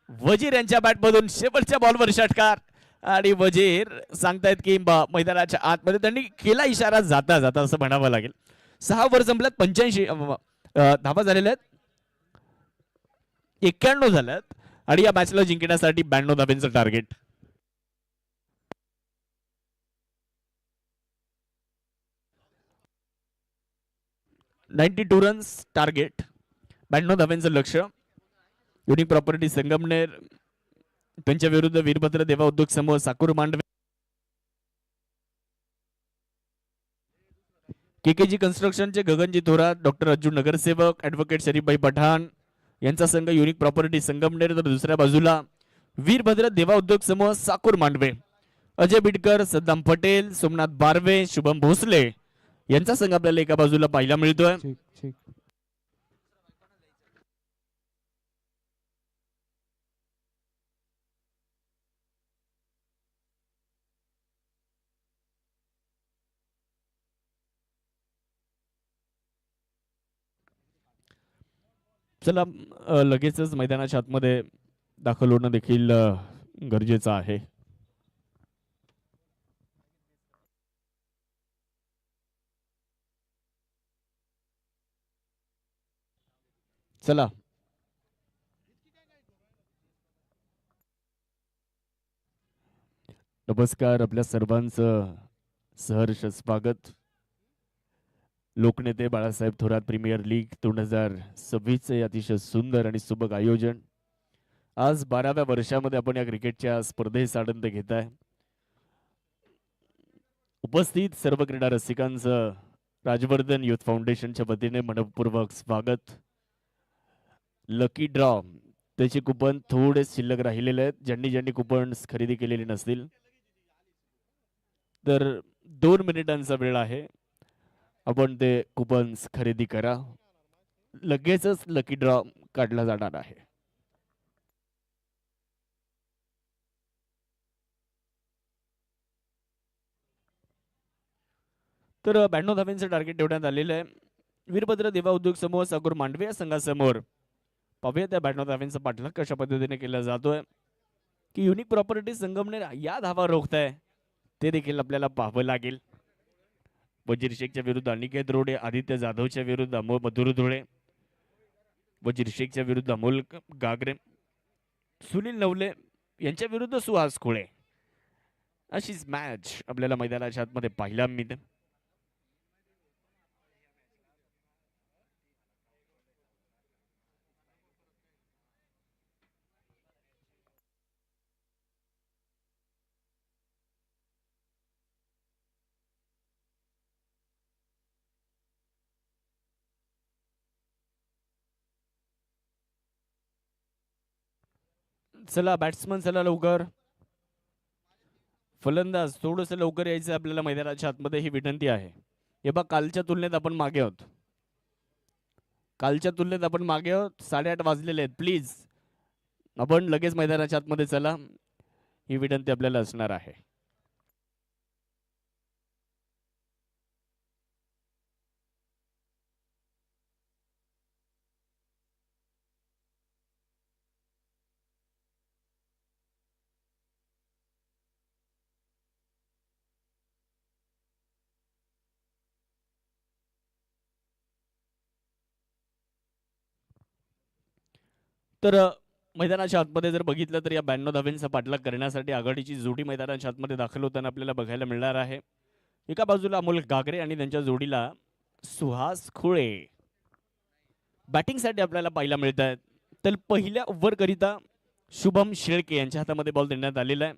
वजीर यांच्या बॅटमधून शेवटच्या बॉलवर षटकार आणि वजीर सांगतायत की मैदानाच्या आतमध्ये त्यांनी केला इशारा जाता जाता असं म्हणावं लागेल. 6 ओव्हर संपल्यात, 85 धावा झालेल्या आहेत, 91 झाल्यात आणि या मॅचला जिंकण्यासाठी 92 धावांचं टार्गेट. (92 रन्स टार्गेट), 92 धावांचं लक्ष. युनिक प्रॉपर्टी संगमनेर त्यांच्या विरुद्ध वीरभद्र देवा उद्योग समूह साकूर मांडवे, केकेजी कन्स्ट्रक्शनचे गगनजी थोरात, डॉक्टर अर्जुन नगरसेवक, ऍडव्होकेट शरीफभाई पठाण यांचा संघ युनिक प्रॉपर्टी संगमनेर. तर दुसऱ्या बाजूला वीरभद्र देवा उद्योग समूह साकूर मांडवे, अजय बिडकर, सद्दाम पटेल, सोमनाथ बारवे, शुभम भोसले यांचा संघ आपल्याला एका बाजूला पाहायला मिळतोय. चला लगेचच मैदानाच्या आतमध्ये दाखल होणं देखील गरजेचं आहे. चला नमस्कार, आपल्या सर्वांचं सहर्ष स्वागत. लोकनेते बाळासाहेब थोरात प्रीमियर लीग 2026 चे अतिशय सुंदर आणि सुबक आयोजन. आज 12व्या वर्षामध्ये आपण या क्रिकेटच्या स्पर्धेस आनंद घेत आहे. उपस्थित सर्व क्रीडा रसिकांचं राजवर्धन युथ फाउंडेशनच्या वतीने मनपूर्वक स्वागत. लकी ड्रॉ त्याचे कुपन थोडे शिल्लक राहिलेले आहेत. ज्यांनी कुपन्स खरेदी केलेले नसतील तर 2 मिनिटांचा वेळ आहे, आपण ते कुपन्स खरेदी करा. लगेचच लकी ड्रॉ काढला जाणार आहे. तर 92 धावांचं टार्गेट ठेवण्यात आलेलं आहे. वीरभद्र देवा उद्योग समूह साकूर मांडवे या संघासमोर पाहूया त्या 92 धावांचा पाठलाग कशा पद्धतीने केला जातोय. की युनिक प्रॉपर्टी संगमनेर या धावा रोखताय ते देखील आपल्याला पाहावं लागेल. वजीर शेखच्या विरुद्ध अनिकेत रोडे, आदित्य जाधवच्या विरुद्ध अमोल मधुर धुळे, वजीर शेखच्या विरुद्ध अमोल गागरे, सुनील नवले यांच्या विरुद्ध सुहास खोळे. अशीच मॅच आपल्याला मैदानाच्या आतमध्ये पाहायला मिळते. चला बॅट्समन चला लवकर, फलंदाज थोडंसं लवकर यायचं आपल्याला मैदानाच्या आतमध्ये ही विनंती आहे. हे बघ, कालच्या तुलनेत आपण मागे आहोत. कालच्या तुलनेत आपण मागे आहोत. 8:30 वाजलेले आहेत. प्लीज आपण लगेच मैदानाच्या आतमध्ये चला, ही विनंती आपल्याला असणार आहे. तर मैदानाच्या आतमध्ये जर बघितलं तर या 92 धावांचा पाठलाग करण्यासाठी आघाडीची जोडी मैदानाच्या आतमध्ये दाखल होताना आपल्याला बघायला मिळणार आहे. एका बाजूला अमोल गागरे आणि त्यांच्या जोडीला सुहास खुळे बॅटिंगसाठी आपल्याला पाहायला मिळत आहेत. तर पहिल्या ओव्हर करिता शुभम शेळके यांच्या हातामध्ये बॉल देण्यात आलेला आहे.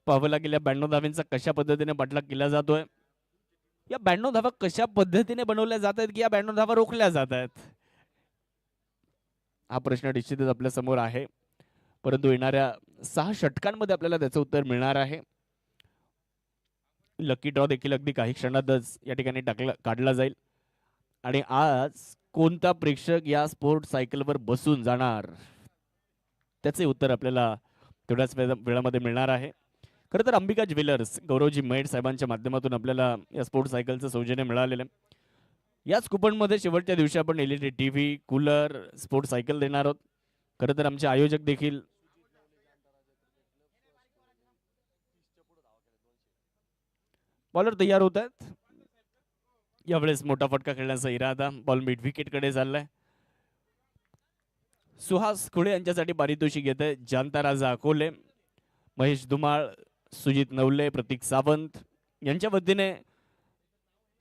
पाहावं लागेल या 92 धावांचा कशा पद्धतीने पाठलाग केला जातोय. या 92 धावा कशा पद्धतीने बनवल्या जात आहेत की या 92 धावा रोखल्या जात आहेत, हा प्रश्न निश्चितच आपल्या समोर आहे. परंतु येणाऱ्या 6 षटकांमध्ये आपल्याला त्याचं उत्तर मिळणार आहे. लकी ड्रॉ देखील अगदी काही क्षणातच या ठिकाणी काढला जाईल. आणि आज कोणता प्रेक्षक या स्पोर्ट सायकलवर बसून जाणार त्याचे उत्तर आपल्याला थोड्याच वेळामध्ये मिळणार आहे. खरं तर अंबिका ज्वेलर्स गौरवजी मेड साहेबांच्या माध्यमातून आपल्याला या स्पोर्ट सायकलचं सौजन्य मिळालेलं आहे. याच कुपनमध्ये शेवटच्या दिवशी आपण LED TV, cooler, sport cycle देणार आहोत. खरं तर आमचे आयोजक देखील बॉलर तयार होत आहेत. यावेळेस मोठा फटका खेळण्याचा इरादा, बॉल मिड विकेट कडे चाललाय. सुहास खुळे यांच्यासाठी पारितोषिक घेत आहे जांताराजा अकोले, महेश धुमाळ, सुजित नवले, प्रतीक सावंत यांच्या वतीने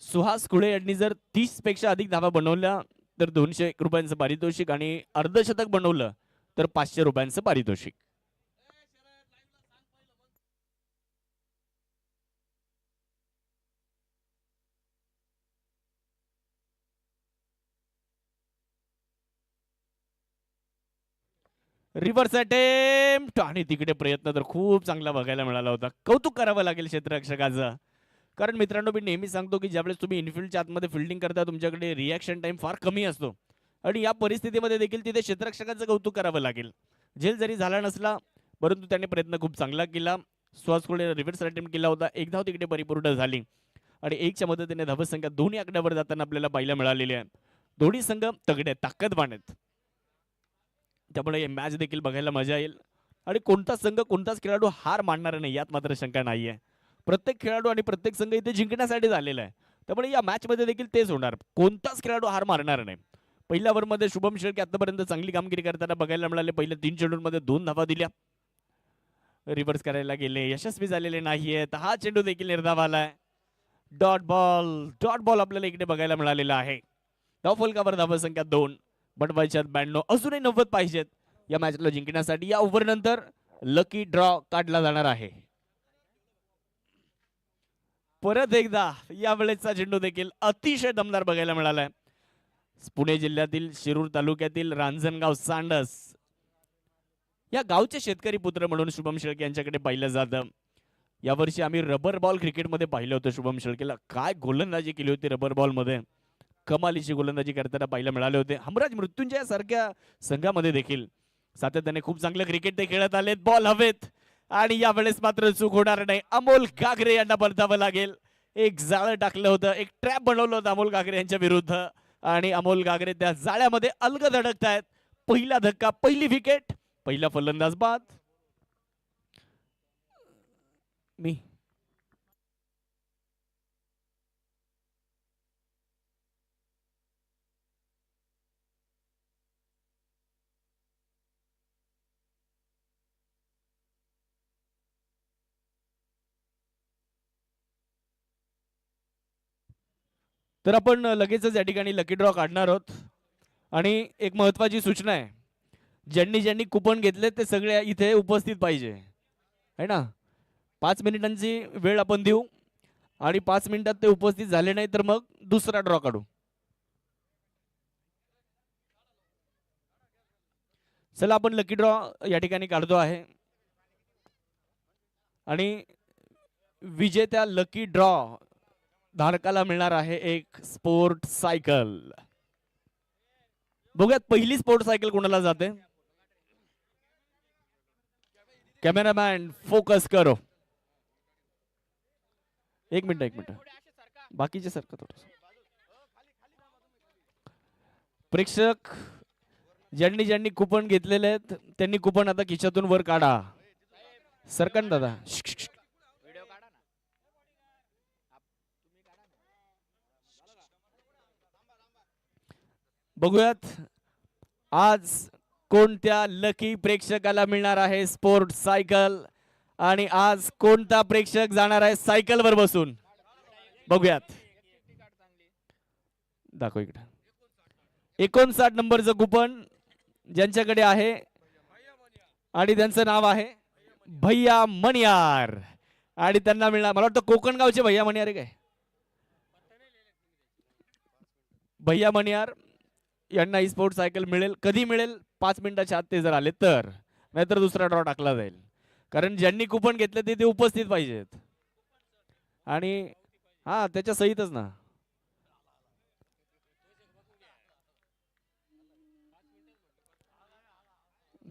सुहास खुळे यांनी जर 30 पेक्षा अधिक धावा बनवल्या तर 201 रुपयांचं पारितोषिक आणि अर्धशतक बनवलं तर 500 रुपयांचं पारितोषिक. रिव्हर्स अटेम्प्ट आणि तिकडे प्रयत्न तर खूप चांगला बघायला मिळाला होता. कौतुक करावं लागेल क्षेत्ररक्षकाचं. कारण मित्रांनो, मी नेहमी सांगतो की ज्यावेळेस तुम्ही इनफिल्डच्या आतमध्ये फिल्डिंग करता तुमच्याकडे रिॲक्शन टाइम फार कमी असतो आणि या परिस्थितीमध्ये देखील तिथे क्षेत्ररक्षकाचं कौतुक करावं लागेल. झेल जरी झाला नसला परंतु त्याने प्रयत्न खूप चांगला केला. सुहास खुळे रिव्हर्स अटेम्प्ट केला होता. एक धाव तिकडे परिपूर्ण झाली आणि 1च्या मदतीने धावसंख्या दोन्ही आकड्यावर जाताना आपल्याला पाहायला मिळालेली आहे. दोन्ही संघ तगडे ताकदवान आहेत. त्यामुळे हे मॅच देखील बघायला मजा येईल आणि कोणता संघ कोणताच खेळाडू हार मानणार नाही यात मात्र शंका नाहीये. प्रत्येक खेळाडू आणि प्रत्येक संघ इथे जिंकण्यासाठी झालेला आहे. त्यामुळे या मॅच मध्ये देखील तेच होणार. कोणताच खेळाडू हार मारणार नाही. पहिल्या ओव्हरमध्ये शुभम शेळके आतापर्यंत चांगली कामगिरी करताना बघायला मिळाले. पहिल्या 3 चेंडूंमध्ये 2 धावा दिल्या. रिव्हर्स करायला गेले, यशस्वी झालेले नाहीयेत. हा चेंडू देखील निर्धाव आलाय. डॉट बॉल आपल्याला इकडे बघायला मिळालेला आहे. धाव फलकावर धावसंख्या 2, बनवायच्यात 92, अजूनही 90 पाहिजेत या मॅचला जिंकण्यासाठी. या ओव्हर नंतर लकी ड्रॉ काढला जाणार आहे. परत एकदा यावेळेचा चेंडू देखील अतिशय दमदार बघायला मिळालाय. पुणे जिल्ह्यातील शिरूर तालुक्यातील रांजणगाव सांडस या गावचे शेतकरी पुत्र म्हणून शुभम शेळके यांच्याकडे पाहिलं जातं. यावर्षी आम्ही रबर बॉल क्रिकेटमध्ये पाहिलं होतं शुभम शेळकेला. काय गोलंदाजी केली होती रबर बॉल मध्ये, कमालीची गोलंदाजी करताना पाहायला मिळाले होते. हमराज मृत्युंजय सारख्या संघामध्ये देखील सातत्याने खूप चांगलं क्रिकेट ते खेळत आलेत. बॉल हवेत आणि यावेळेस मात्र चूक होणार नाही. अमोल गागरे यांना परतावं लागेल. एक जाळं टाकलं होतं, एक ट्रॅप बनवलं होतं अमोल गागरे यांच्या विरुद्ध आणि अमोल गागरे त्या जाळ्यामध्ये अलगद अडकतायत. पहिला धक्का, पहिली विकेट, पहिला फलंदाज बाद. मी तर आपण लगेचच या ठिकाणी लकी ड्रॉ काढणार आहोत. आणि एक महत्वाची सूचना आहे, ज्यांनी ज्यांनी कुपन घेतले ते सगळे इथे उपस्थित पाहिजे है ना. 5 मिनिटांची वेळ आपण देऊ आणि 5 मिनिटात ते उपस्थित झाले नाही तर मग दुसरा ड्रॉ काढू. चला आपण लकी ड्रॉ या ठिकाणी काढतो आहे आणि विजेत्या लकी ड्रॉ धारकाला मिळणार आहे एक स्पोर्ट सायकल. बघूयात पहिली स्पोर्ट सायकल कोणाला जाते. कॅमेरामॅन फोकस करो. एक मिनिट बाकीचे सारखं थोडं. प्रेक्षक ज्यांनी ज्यांनी कुपन घेतलेले आहेत त्यांनी कुपन आता खिशातून वर काढा. सरकन दादा. बघूयात आज कोणत्या लकी प्रेक्षकाला मिळणार आहे स्पोर्ट सायकल आणि आज कोणता प्रेक्षक जाणार आहे सायकल वर बसून. बघूयात. दाखव इकडे 59 नंबरचं कुपन ज्यांच्याकडे आहे आणि त्यांचं नाव आहे भैया मणियार आणि त्यांना मिळणार मला वाटतं कोकणगावचे भैया मणियार आहे काय. भैया मणियार यांना ही स्पोर्ट सायकल मिळेल. कधी मिळेल 5 मिनिटाच्या आत ते जर आले तर, नाहीतर दुसरा ड्रॉ टाकला जाईल. कारण ज्यांनी कुपन घेतले ते उपस्थित पाहिजेत आणि हा त्याच्या सहितच ना.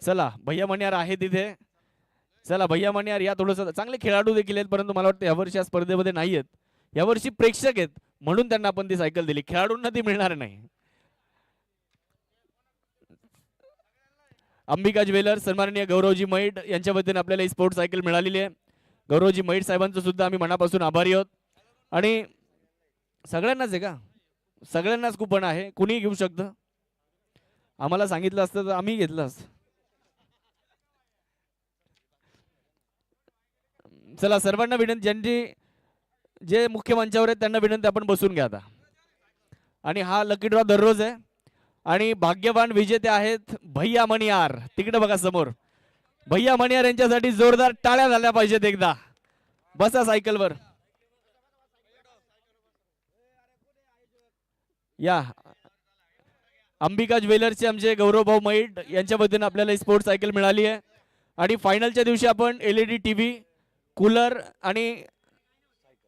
चला भैया मणियार आहे तिथे. चला भैया मणियार या. थोडस चांगले खेळाडू देखील आहेत परंतु मला वाटतं यावर्षी या स्पर्धेमध्ये नाही आहेत. यावर्षी प्रेक्षक आहेत म्हणून त्यांना आपण ती सायकल दिली. खेळाडूंना ती मिळणार नाही. अंबिका ज्वेलर्स सन्माननीय गौरवजी मैड यांच्या वतीने आपल्याला ही स्पोर्ट सायकल मिळालेली आहे. गौरवजी मैड साहेबांचं सुद्धा आम्ही मनापासून आभारी आहोत. आणि सगळ्यांनाच आहे का, सगळ्यांनाच कुपन आहे, कुणी घेऊ शकतं. आम्हाला सांगितलं असतं तर आम्ही घेतलं असतं. चला सर्वांना विनंती, ज्यांची जे मुख्य मंचावर आहेत त्यांना विनंती आपण बसून घ्या आता. आणि हा लकी ड्रॉ दररोज आहे आणि भाग्यवान विजेते आहेत भैया मणियार. तिकडे बघा समोर भैया मणियार यांच्यासाठी जोरदार टाळ्या झाल्या पाहिजेत. एकदा बसा सायकलवर या. अंबिका ज्वेलर्सचे आमचे गौरव भाऊ मैड यांच्या वतीने आपल्याला स्पोर्ट सायकल मिळाली आहे. आणि फायनलच्या दिवशी आपण LED TV, कूलर आणि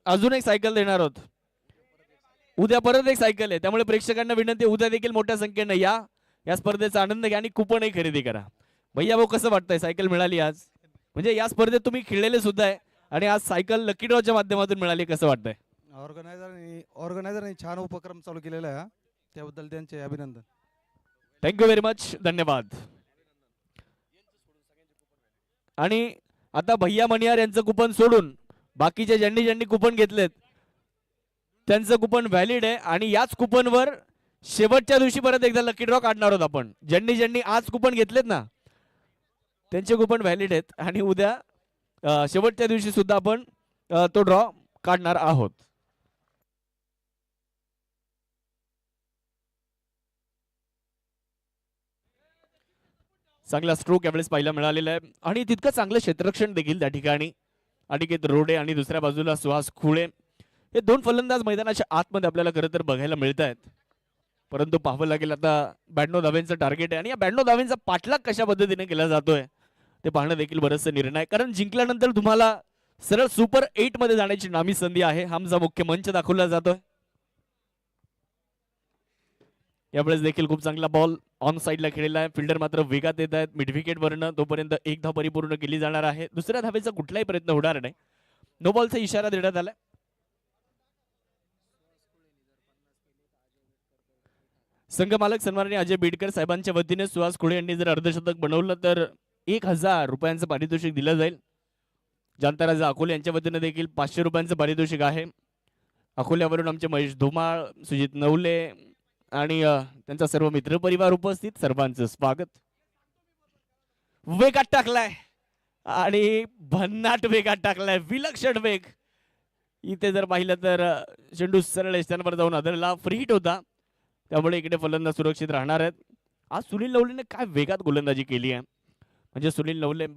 अजून एक सायकल देणार आहोत. उद्या परत एक सायकल आहे त्यामुळे प्रेक्षकांना विनंती उद्या देखील मोठ्या संख्येने या स्पर्धेचा आनंद घ्या आणि कुपनही खरेदी करा. भैया भाऊ कसं वाटतंय सायकल मिळाली आज, म्हणजे या स्पर्धेत तुम्ही खेळलेले सुद्धा आहे आणि आज सायकल लकी ड्रॉच्या माध्यमातून मिळाली, कसं वाटतंय. ऑर्गनायझरनी छान उपक्रम चालू केलेला आहे त्याबद्दल त्यांचे अभिनंदन. Thank you very much. धन्यवाद. आणि आता भैया मणियार यांचं कुपन सोडून बाकीचे ज्यांनी ज्यांनी कुपन घेतलेत त्यांचं कुपन व्हॅलिड आहे आणि याच कुपनवर शेवटच्या दिवशी परत एकदा लकी ड्रॉ काढणार आहोत आपण. ज्यांनी ज्यांनी आज कुपन घेतलेत ना त्यांचे कुपन व्हॅलिड आहेत आणि उद्या शेवटच्या दिवशी सुद्धा आपण तो ड्रॉ काढणार आहोत. चांगला स्ट्रोक यावेळेस पाहायला मिळालेला आहे आणि तितकं चांगलं क्षेत्ररक्षण देखील त्या ठिकाणी अनिकेत रोडे आणि दुसऱ्या बाजूला सुहास खुळे हे दोन फलंदाज मैदानाच्या आतमध्ये आपल्याला खरं तर बघायला मिळत आहेत. परंतु पाहावं लागेल आता 92 धाव्यांचं टार्गेट आहे आणि या 92 धाव्यांचा पाठलाग कशा पद्धतीने केला जातोय ते पाहणं देखील बरंचसं निर्णय. कारण जिंकल्यानंतर तुम्हाला सरळ सुपर 8 मध्ये जाण्याची नामी संधी आहे. हा आमचा मुख्य मंच दाखवला जातोय. यावेळेस देखील खूप चांगला बॉल ऑन साइडला खेळलेला आहे. फिल्डर मात्र वेगात येत आहेत मिड विकेट वरनं. तोपर्यंत एक धाव परिपूर्ण केली जाणार आहे. दुसऱ्या धावेचा कुठलाही प्रयत्न होणार नाही. नो बॉलचा इशारा देण्यात आला. संघ मालक सन्माननीय अजय बीडकर साहेबांच्या वतीने सुहास खुळे यांनी जर अर्धशतक बनवलं तर 1000 रुपयांचं पारितोषिक दिलं जाईल. जांताराजा अकोले यांच्या वतीने देखील 500 रुपयांचं पारितोषिक आहे. अकोल्यावरून आमचे महेश धुमाळ, सुजित नवले आणि त्यांचा सर्व मित्र परिवार उपस्थित, सर्वांचं स्वागत. वेगात टाकलाय आणि भन्नाट वेगात टाकलाय, विलक्षण वेग. इथे जर पाहिलं तर चेंडू सरळ स्थानावर जाऊन आदरला. फ्री हिट होता त्यामुळे इकडे फलंदाज सुरक्षित राहणार आहेत. आज सुनील नवलेने काय वेगात गोलंदाजी केली आहे. म्हणजे सुनील नवले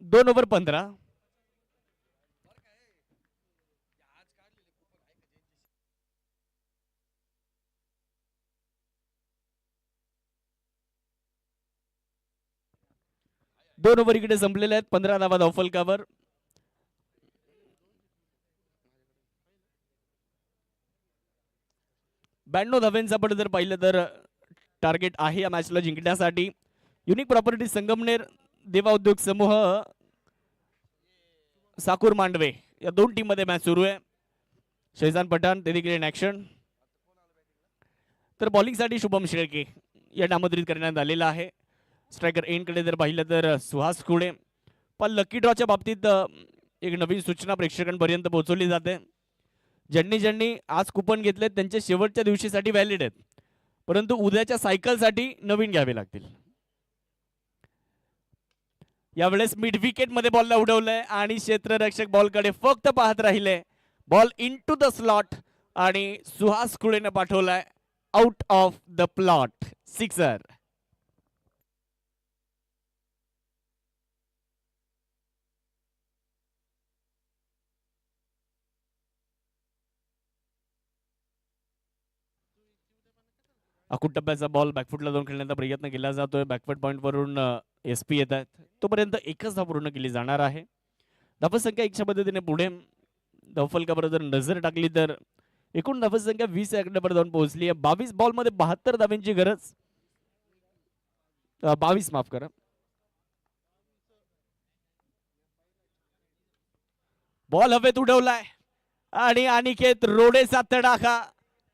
2 ओव्हर 15 2 ओव्हर इकडे संपलेले आहेत. 15 धावा धावफलकावर. 92 धावांचं आपण जर पाहिलं तर टार्गेट आहे या मॅचला जिंकण्यासाठी. युनिक प्रॉपर्टी संगमनेर, देवा उद्योग समूह, साकूर मांडवे या दोन टीम मध्ये मॅच सुरू आहे. शैजान पठाण ते देखील इन ऍक्शन. तर बॉलिंगसाठी शुभम शेळके या नामंत्रित करण्यात आलेला आहे. स्ट्रायकर एंडकडे जर पाहिलं तर सुहास कुडे. पण लकी ड्रॉच्या बाबतीत एक नवीन सूचना प्रेक्षकांपर्यंत पोहोचवली जाते. ज्यांनी आज कुपन घेतले त्यांच्या शेवटच्या दिवशीसाठी व्हॅलिड आहेत, परंतु उद्याच्या सायकलसाठी नवीन घ्यावे लागतील. यावेळेस मिड विकेट मध्ये बॉलला उडवलंय आणि क्षेत्ररक्षक बॉलकडे फक्त पाहत राहिले. Ball into the slot आणि सुहास कुळेने पाठवलाय out of the plot, sixer. अकुट टप्प्याचा बॉल बॅकफुटला जाऊन खेळण्याचा प्रयत्न केला जातोय. बॅकफुट पॉइंट वरून SP येत आहेत. तोपर्यंत एकच धाव पूर्ण केली जाणार आहे. धावसंख्या 1च्या पद्धतीने पुढे. धावफलकावर जर नजर टाकली तर एकूण धावसंख्या 20 या आकड्यावर जाऊन पोहोचली आहे. 22 बॉल मध्ये 72 धावांची गरज. 22 माफ करा. बॉल हवेत उडवलाय आणि अनिकेत रोडेचा तडाखा.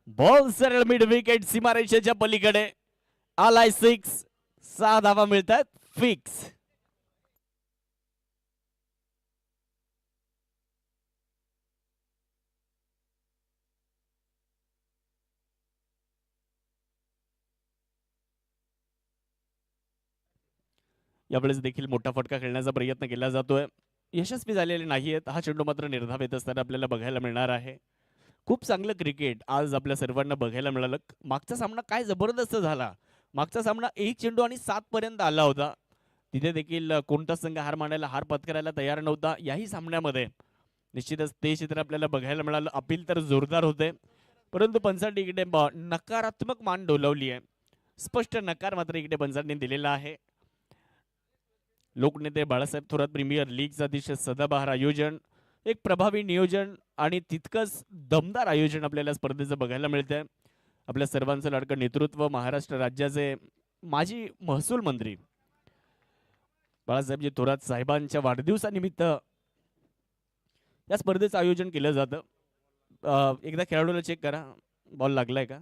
बॉल सरळ मिड विकेट सीमारेषेच्या पलीकडे आलाय. 6 धावा मिळतात फिक्स. यावेळेस देखील मोठा फटका खेळण्याचा प्रयत्न केला जातोय. यशस्वी झालेले नाहीयेत. हा चेंडू मात्र निर्धाव येत असताना आपल्याला बघायला मिळणार आहे. खूप चांगलं क्रिकेट आज आपल्या सर्वांना बघायला मिळालं. मागचा सामना काय जबरदस्त झाला. मागचा सामना 1 चेंडू आणि 7 पर्यंत आला होता. तिथे देखील कोणता संघ हार पत्करायला तयार नव्हता. याही सामन्यामध्ये निश्चितच ते चित्र आपल्याला बघायला मिळालं. अपील तर जोरदार होते, परंतु पंचांनी इकडे नकारात्मक मान डोलावली आहे. स्पष्ट नकार मात्र इकडे पंचांनी दिलेला आहे. लोकनेते बाळासाहेब थोरात प्रीमियर लीगचं अतिशय सदाबहार आयोजन, एक प्रभावी नियोजन आणि तितकंच दमदार आयोजन आपल्याला स्पर्धेचं बघायला मिळतंय. आपल्या सर्वांचं लाडकं नेतृत्व महाराष्ट्र राज्याचे माजी महसूल मंत्री बाळासाहेबजी थोरात साहेबांच्या वाढदिवसानिमित्त या स्पर्धेचं आयोजन केलं जातं. एकदा खेळाडूला चेक करा, बॉल लागलाय का.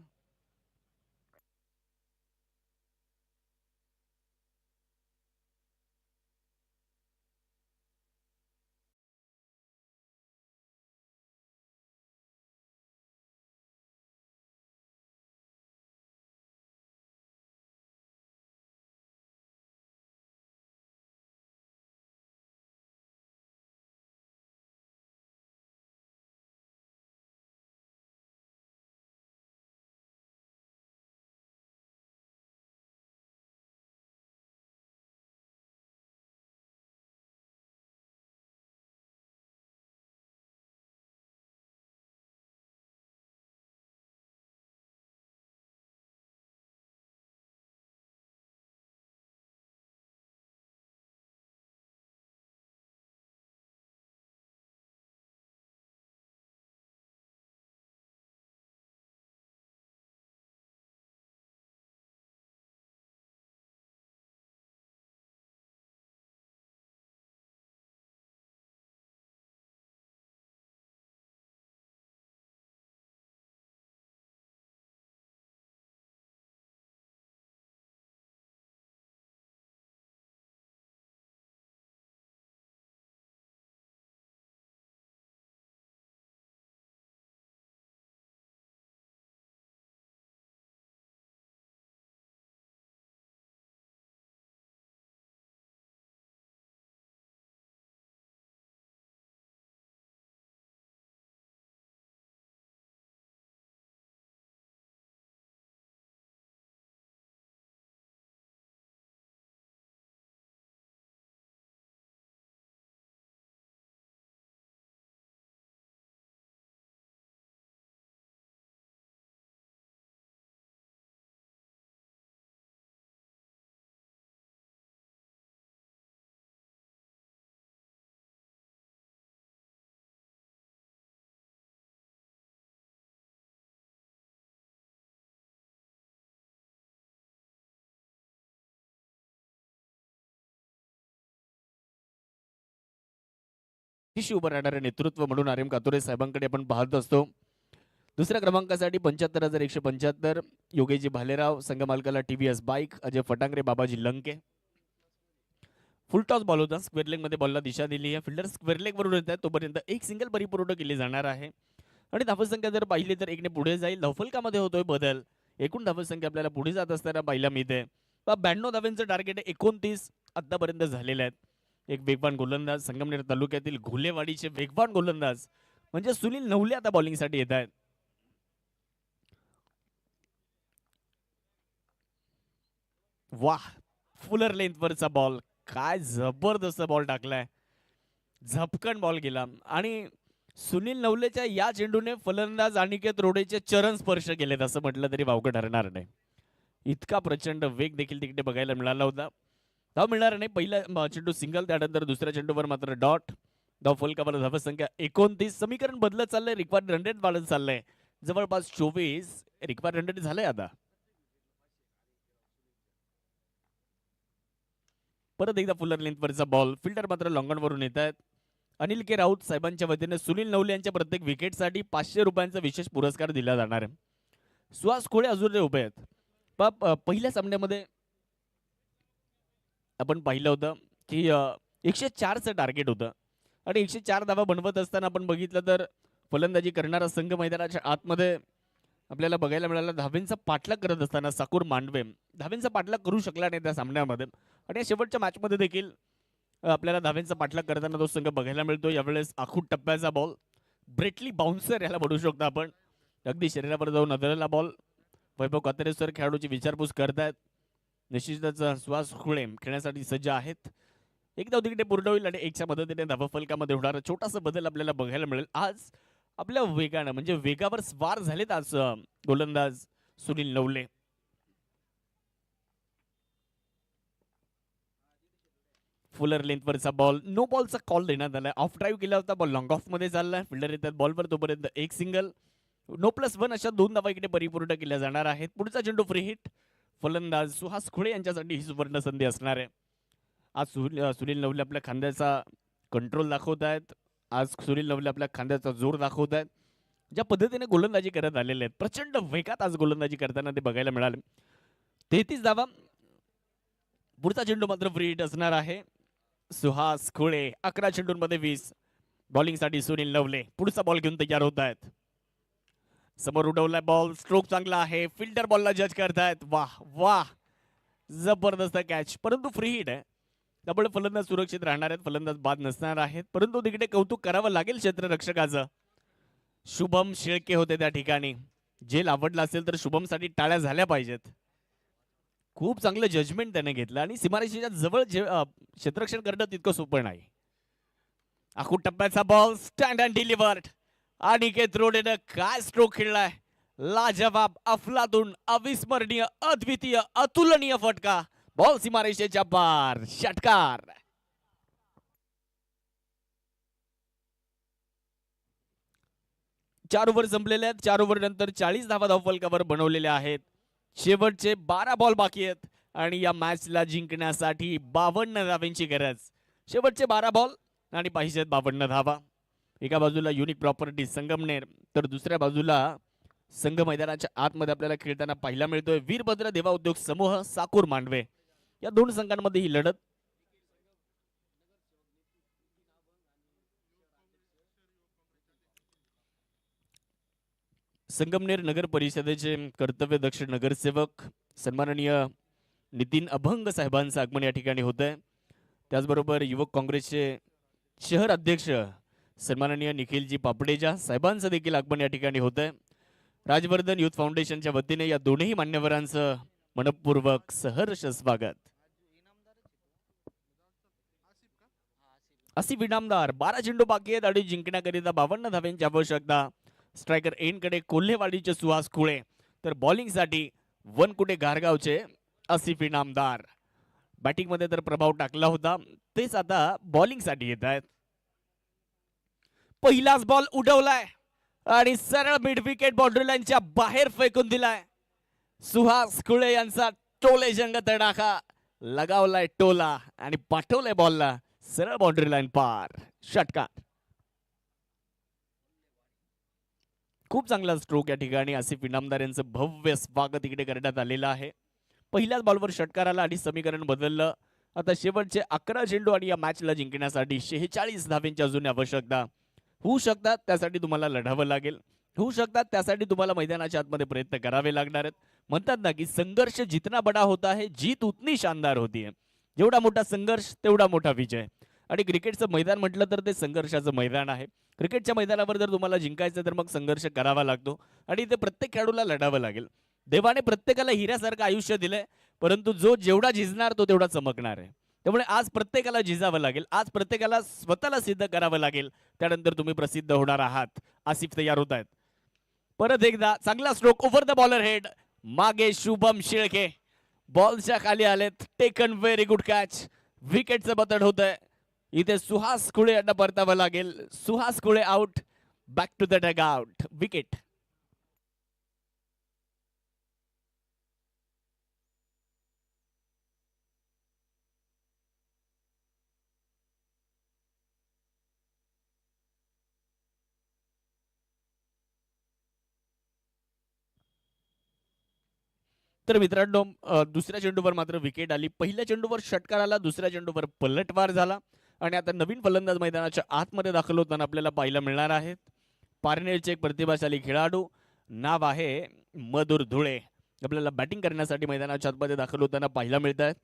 शिशी उभं राहणारे नेतृत्व म्हणून आर एम कातोरे साहेबांकडे आपण पाहत असतो. दुसऱ्या क्रमांकासाठी 75,175 योगेशजी भालेराव, संघ मालकाला TVS बाईक, अजय फटांगरे, बाबाजी लंके. फुल टॉस बॉल होता, स्क्वेअर लेग मध्ये बॉलला दिशा दिली आहे. फिल्डर स्क्वेअर लेग वरून येत आहे, तोपर्यंत एक सिंगल परिपूर्ण केली जाणार आहे आणि धावसंख्या जर पाहिली तर एकने पुढे जाईल. धावफलकामध्ये होतोय बदल, एकूण धावसंख्या आपल्याला पुढे जात असताना पाहायला मिळते. 92 धावांचं टार्गेट आहे, 29 आतापर्यंत झालेले आहेत. एक वेगवान गोलंदाज, संगमनेर तालुक्यातील घोलेवाडीचे वेगवान गोलंदाज म्हणजे सुनील नवले आता बॉलिंगसाठी येत आहेत. वाह, फुलर लेंथ वरचा बॉल, काय जबरदस्त बॉल टाकलाय, झपकन बॉल गेला आणि सुनील नवलेच्या या चेंडूने फलंदाज अनिकेत रोडेचे चरण स्पर्श केलेत असं म्हटलं तरी वावगं ठरणार नाही. इतका प्रचंड वेग देखील तिकडे बघायला मिळाला होता. धाव मिळणार नाही, पहिला चेंडू सिंगल, त्यानंतर दुसऱ्या चेंडूवर मात्र डॉट. धाव फलकावर धावसंख्या 29. समीकरण बदलत चाललंय, रिक्वायर्ड रन रेट वाढत चाललंय, जवळपास 24 रिक्वायर्ड रन रेट झालंय आता. परत एकदा फुलर लेंथवरचा बॉल, फिल्डर मात्र लॉंगॉन वरून येत आहेत. अनिल के राऊत साहेबांच्या वतीने सुनील नवले यांच्या प्रत्येक विकेटसाठी 500 रुपयांचा विशेष पुरस्कार दिला जाणार आहे. सुहास खोळे अजून उभे आहेत. पहिल्या सामन्यामध्ये आपण पाहिलं होतं की 104चं टार्गेट होतं आणि 104 धावा बनवत असताना आपण बघितलं तर फलंदाजी करणारा संघ मैदानाच्या आतमध्ये आपल्याला बघायला मिळाला. धावेंचा पाठलाग करत असताना साकूर मांडवे धावेंचा पाठलाग करू शकला नाही त्या सामन्यामध्ये आणि या शेवटच्या मॅचमध्ये देखील आपल्याला धावेंचा पाठलाग करताना तो संघ बघायला मिळतो. यावेळेस आखूट टप्प्याचा बॉल, ब्रेटली बाउन्सर याला म्हणू शकतो आपण, अगदी शरीरावर जाऊन आदळलेला बॉल. वैभव कातरे सर खेळाडूची विचारपूस करतायत. निश्चितच सुहास खुळे खेळण्यासाठी सज्ज आहेत. एकदा तिकडे पूर्ण होईल आणि एकच्या मदतीने धावफलकामध्ये होणारा छोटासा बदल आपल्याला बघायला मिळेल. आज आपल्या वेगानं म्हणजे वेगावर स्वार झालेत आज गोलंदाज सुनील नवले. फुलर लेंथवरचा बॉल, नो बॉलचा कॉल देण्यात आलाय. ऑफ ड्राईव्ह केला होता, बॉल लॉंग ऑफ मध्ये चाललाय. फिल्डर येतात बॉलवर, तोपर्यंत एक सिंगल, नो +1 अशा 2 धावा इकडे परिपूर्ण केल्या जाणार आहेत. पुढचा चेंडू फ्री हिट, फलंदाज सुहास खुळे यांच्यासाठी ही सुवर्ण संधी असणार आहे. आज सुनील नवले आपल्या खांद्याचा कंट्रोल दाखवत आहेत. आज सुनील नवले आपल्या खांद्याचा जोर दाखवत आहेत. ज्या पद्धतीने गोलंदाजी करत आलेले आहेत, प्रचंड वेगात आज गोलंदाजी करताना ते बघायला मिळाले. 33 धावा. पुढचा चेंडू मात्र फ्री हिट असणार आहे. सुहास खुळे 11 चेंडूंमध्ये 20. बॉलिंगसाठी सुनील नवले पुढचा बॉल घेऊन तयार होत आहेत. समोर उडवलाय बॉल, स्ट्रोक चांगला आहे, फिल्डर बॉलला जज करतायत. वाह वाह, जबरदस्त कॅच, परंतु फ्री हिट आहे, त्यामुळे फलंदाज सुरक्षित राहणार आहेत, फलंदाज बाद नसणार आहेत. परंतु तिकडे कौतुक करावं लागेल क्षेत्ररक्षकाचं. शुभम शेळके होते त्या ठिकाणी. जेल आवडला असेल तर शुभमसाठी टाळ्या झाल्या पाहिजेत. खूप चांगलं जजमेंट त्याने घेतलं आणि सीमारेषेच्या जवळ क्षेत्ररक्षण करणं तितकं सोपं नाही. आखूट टप्प्याचा ball, stand and delivered. Aniket रोडेनं काय स्ट्रोक खेळलाय, लाजवाब, अफलातून, अविस्मरणीय, अद्वितीय, अतुलनीय फटका. बॉल सीमारेषेच्या पार, षटकार. चार ओव्हर संपलेले आहेत. 4 ओव्हर नंतर 40 धावा धावफलकावर बनवलेल्या आहेत. शेवटचे 12 बॉल बाकी आहेत आणि या मॅचला जिंकण्यासाठी 52 धावांची गरज. शेवटचे 12 बॉल आणि पाहिजेत 52 धावा. एका बाजूला युनिक प्रॉपर्टी संगमनेर, तर दुसऱ्या बाजूला संघ मैदानाच्या आतमध्ये आपल्याला खेळताना पाहायला मिळतोय वीरभद्र देवा उद्योग समूह साकूर मांडवे. या दोन संघांमध्ये ही लढत. संगमनेर नगर परिषदेचे कर्तव्यदक्ष नगरसेवक सन्माननीय नितीन अभंग साहेबांचं आगमन या ठिकाणी होत आहे. त्याचबरोबर युवक काँग्रेसचे शहर अध्यक्ष सन्माननीय निखिलजी पापडेजा साहेबांचं देखील आगमन या ठिकाणी होत आहे. राजवर्धन युथ फाउंडेशनच्या वतीने या दोन्ही मान्यवरांचं मनपूर्वक सहर्ष स्वागत. आसिफ इनामदार 12 चेंडू बाकी आहेत आणि जिंकण्याकरिता 52 धावांची आवश्यकता. स्ट्रायकर एंड कडे कोल्हेवाडीचे सुहास खुळे, तर बॉलिंग साठी वनकुटे घारगावचे आसिफ इनामदार. बॅटिंग मध्ये तर प्रभाव टाकला होता, तेच आता बॉलिंग साठी येत आहेत. पहिलाच बॉल उडवलाय आणि सरळ मिड विकेट बाउंड्री लाईनच्या बाहेर फेकून दिलाय. सुहास खुळे यांचा टोले जंग तडाखा लगावलाय टोला आणि पाठवलाय बॉलला सरळ बाउंड्री लाईन पार, षटकार. खूप चांगला स्ट्रोक या ठिकाणी आसिफ इनामदार यांचं भव्य स्वागत इकडे करण्यात आलेलं आहे. पहिल्याच बॉलवर षटकार आला आणि समीकरण बदललं. आता शेवटचे 11 चेंडू आणि या मॅचला जिंकण्यासाठी 46 धावांची अजून आवश्यकता. होऊ शकतात त्यासाठी तुम्हाला लढावं लागेल, होऊ शकतात त्यासाठी तुम्हाला मैदानाच्या आतमध्ये प्रयत्न करावे लागणार आहेत. म्हणतात ना की संघर्ष जितना बडा होता है जीत उतनी शानदार होती है. जेवढा मोठा संघर्ष तेवढा मोठा विजय. आणि क्रिकेटचं मैदान म्हटलं तर ते संघर्षाचं मैदान आहे. क्रिकेटच्या मैदानावर जर तुम्हाला जिंकायचं तर मग संघर्ष करावा लागतो आणि ते प्रत्येक खेळाडूला लढावं लागेल. देवाने प्रत्येकाला हिऱ्यासारखं आयुष्य दिलंय, परंतु जो जेवढा झिजणार तो तेवढा चमकणार आहे. त्यामुळे आज प्रत्येकाला झिजावं लागेल, आज प्रत्येकाला स्वतःला सिद्ध करावं लागेल, त्यानंतर तुम्ही प्रसिद्ध होणार आहात. आसिफ तयार होत आहेत. परत एकदा चांगला stroke over the bowler head. मागे शुभम शेळके बॉलच्या खाली आलेत. Taken very good catch. विकेटचं बतड होत आहे. इथे सुहास कुळे यांना परतावं लागेल. Suhas Kule out. Back to the dugout. Wicket. तर मित्रांनो दुसऱ्या चेंडूवर मात्र विकेट आली. पहिल्या चेंडूवर षटकार आला, दुसऱ्या चेंडूवर पलटवार झाला आणि आता नवीन फलंदाज मैदानाच्या आतमध्ये दाखल होताना आपल्याला पाहायला मिळणार आहेत. पारनेरचे एक प्रतिभाशाली खेळाडू, नाव आहे मधुर धुळे, आपल्याला बॅटिंग करण्यासाठी मैदानाच्या आतमध्ये दाखल होताना पाहायला मिळत आहेत.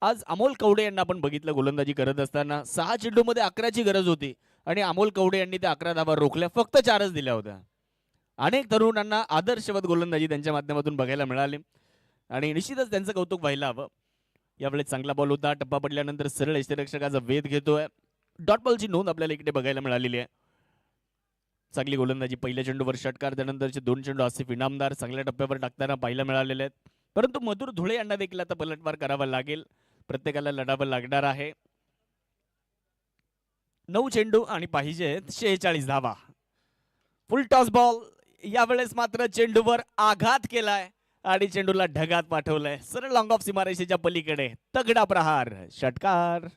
आज अमोल कवडे यांना आपण बघितलं गोलंदाजी करत असताना 6 चेंडूमध्ये 11ची गरज होती आणि अमोल कवडे यांनी त्या 11 धावा रोखल्या, फक्त 4च दिल्या होत्या. अनेक तरुणांना आदर्शवत गोलंदाजी त्यांच्या माध्यमातून बघायला मिळाली आणि निश्चितच त्यांचं कौतुक व्हायला हवं. यावेळेस चांगला बॉल होता. टप्पा पडल्यानंतर सरळ यष्टिरक्षकाचा वेध घेतोय. डॉट बॉलची नोंद आपल्याला इकडे बघायला मिळालेली आहे. चांगली गोलंदाजी. पहिल्या चेंडूवर षटकार, त्यानंतरचे 2 चेंडू आसिफ इनामदार चांगल्या टप्प्यावर टाकताना पाहायला मिळालेले आहेत. परंतु मधुर धुळे यांना देखील आता पलटवार करावा लागेल. प्रत्येकाला लढावं लागणार आहे. 9 चेंडू आणि पाहिजे 46 धावा. फुल टॉस बॉल. यावेळेस मात्र चेंडूवर आघात केलाय आणि चेंडूला ढगात पाठवलंय. सरळ लॉंग ऑफ सीमारेषेच्या पलीकडे तगडा प्रहार. षटकार.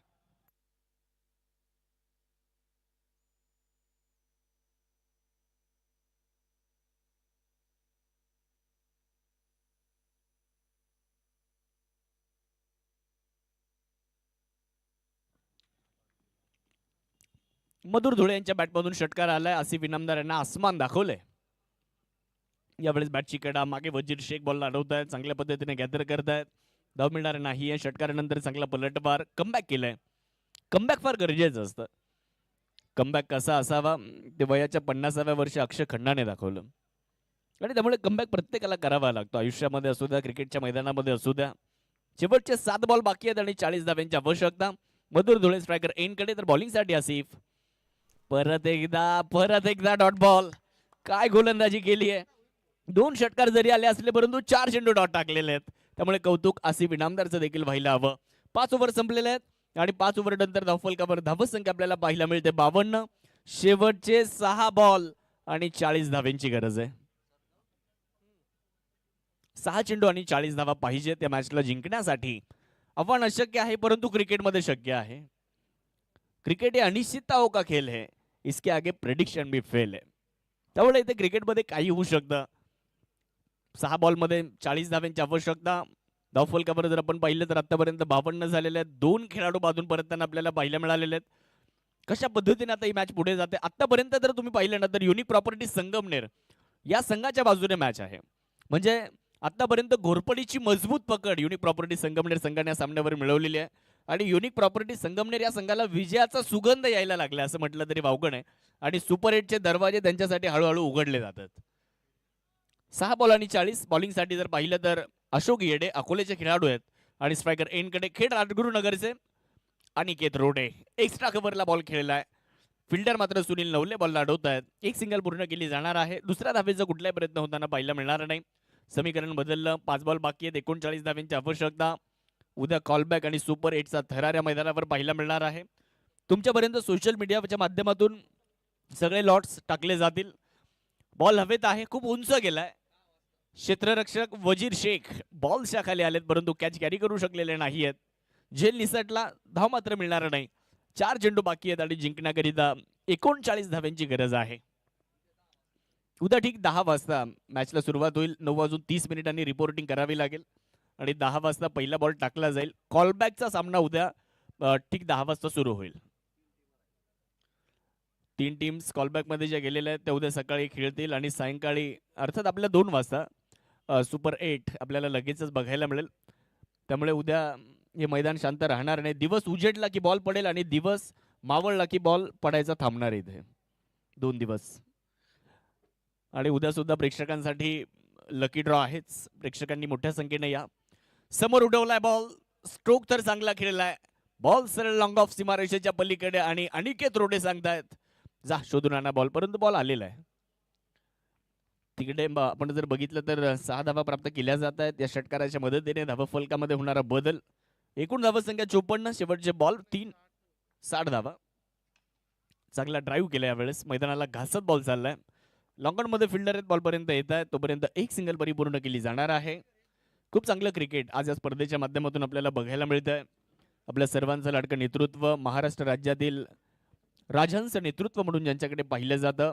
मधुर धुळे यांच्या बॅटमधून षटकार आलाय. आसिफ इनामदार यांना आसमान दाखवलंय. यावेळेस बॅटची कडा मागे वजीर शेख बॉल अडवतायत, चांगल्या पद्धतीने गॅदर करतायत. धाव मिळणार नाही आहे. षटकारानंतर चांगला पलटवार. कमबॅक केलंय. कमबॅक फार गरजेचं असतं. कमबॅक कसा असावा ते वयाच्या 50व्या वर्षी अक्षय खन्नाने दाखवलं आणि त्यामुळे कमबॅक प्रत्येकाला करावा लागतो. आयुष्यामध्ये असू द्या, क्रिकेटच्या मैदानामध्ये असू द्या. शेवटचे 7 बॉल बाकी आहेत आणि 40 धाव्यांची आवश्यकता. मधुर धुळे स्ट्रायकर एंडकडे, तर बॉलिंगसाठी आसिफ. परत एकदा डॉट बॉल. काय गोलंदाजी केली आहे. 2 षटकार जरी आले असले परंतु 4 चेंडू डॉट टाकलेले आहेत. त्यामुळे कौतुक आसिफ इनामदारचं देखील व्हायला हवं. 5 ओव्हर संपलेले आहेत आणि 5 ओव्हर नंतर धावफलकावर धावसंख्या आपल्याला पाहायला मिळते 52. शेवटचे 6 बॉल आणि 40 धाव्यांची गरज आहे. 6 चेंडू आणि 40 धावा पाहिजे त्या मॅचला जिंकण्यासाठी. आव्हान अशक्य आहे परंतु क्रिकेटमध्ये शक्य आहे. क्रिकेट हे अनिश्चितताओं का खेल है, इसके आगे प्रेडिक्शन भी फेल है. त्यामुळे इथे क्रिकेटमध्ये काही होऊ शकतं. 6 बॉलमध्ये 40 धाव्यांची आवश्यकता. धावफलकावर जर आपण पाहिलं तर आतापर्यंत 52 झालेले आहेत. 2 खेळाडू बाजून परतताना आपल्याला पाहायला मिळालेले आहेत. कशा पद्धतीने आता ही मॅच पुढे जाते. आतापर्यंत जर तुम्ही पाहिलं ना तर युनिक प्रॉपर्टी संगमनेर या संघाच्या बाजूने मॅच आहे. म्हणजे आतापर्यंत घोरपडीची मजबूत पकड युनिक प्रॉपर्टी संगमनेर संघाने या सामन्यावर मिळवलेली आहे आणि युनिक प्रॉपर्टी संगमनेर या संघाला विजयाचा सुगंध यायला लागला असं म्हटलं तरी वावगं आहे. आणि सुपर 8चे दरवाजे त्यांच्यासाठी हळूहळू उघडले जातात. 6 बॉल आणि 40. बॉलिंगसाठी जर पाहिलं तर अशोक येडे अकोलेचे खेळाडू आहेत आणि स्ट्रायकर एंडकडे खेड राजगुरुनगरचे अनिकेत रोडे. एक्स्ट्रा कव्हरला बॉल खेळलाय. फिल्डर मात्र सुनील नवले बॉल अडवत आहेत. एक सिंगल पूर्ण केली जाणार आहे. दुसऱ्या धावेचा कुठलाही प्रयत्न होताना पाहायला मिळणार नाही. समीकरण बदललं. 5 बॉल बाकी आहेत. 39 धाव्यांची आवश्यकता. उद्या कॉलबॅक आणि सुपर 8चा थरार या मैदानावर पाहायला मिळणार आहे. तुमच्यापर्यंत सोशल मीडियाच्या माध्यमातून सगळे लॉट्स टाकले जातील. बॉल हवेत आहे. खूप उंच गेलाय. क्षेत्ररक्षक वजीर शेख बॉलच्या खाली आलेत परंतु कॅच कॅरी करू शकलेले नाही आहेत. झेल निसटला. धाव मात्र मिळणार नाही. 4 चेंडू बाकी आहेत आणि जिंकण्याकरिता 39 धाव्यांची गरज आहे. उद्या ठीक 10 वाजता मॅचला सुरुवात होईल. 9:30 रिपोर्टिंग करावी लागेल आणि 10 वाजता पहिला बॉल टाकला जाईल. कॉलबॅकचा सामना उद्या ठीक 10 वाजता सुरू होईल. 3 टीम्स कॉलबॅकमध्ये ज्या गेलेल्या आहेत त्या उद्या सकाळी खेळतील आणि सायंकाळी अर्थात आपल्या 2 वाजता सुपर 8 आपल्याला लगेचच बघायला मिळेल. त्यामुळे उद्या हे मैदान शांत राहणार नाही. दिवस उजेडला की बॉल पडेल आणि दिवस मावळला की बॉल पडायचा थांबणार आहे इथे 2 दिवस. आणि उद्या सुद्धा प्रेक्षकांसाठी लकी ड्रॉ आहेच. प्रेक्षकांनी मोठ्या संख्येने या. समोर उडवलाय बॉल, स्ट्रोक तर चांगला खेळलाय. बॉल सरळ लॉंग ऑफ सीमारेषेच्या पलीकडे आणि अनिकेत रोडे सांगतायत जा शोधून आणा बॉल, परंतु बॉल आलेला आहे तिकडे. आपण जर बघितलं तर 6 धावा प्राप्त केल्या जात आहेत या षटकाराच्या मदतीने. धावा फलकामध्ये होणारा बदल. एकूण धावा संख्या 54. शेवटचे बॉल 3. 60 धावा. चांगला ड्राईव्ह केला यावेळेस. मैदानाला घासत बॉल चाललाय. लॉंगॉन मध्ये फिल्डर आहेत, बॉलपर्यंत येत आहेत तोपर्यंत एक सिंगल परिपूर्ण केली जाणार आहे. खूप चांगलं क्रिकेट आज या स्पर्धेच्या माध्यमातून आपल्याला बघायला मिळत आहे. आपल्या सर्वांचं लाडकं नेतृत्व, महाराष्ट्र राज्यातील राजहंस नेतृत्व म्हणून ज्यांच्याकडे पाहिलं जातं,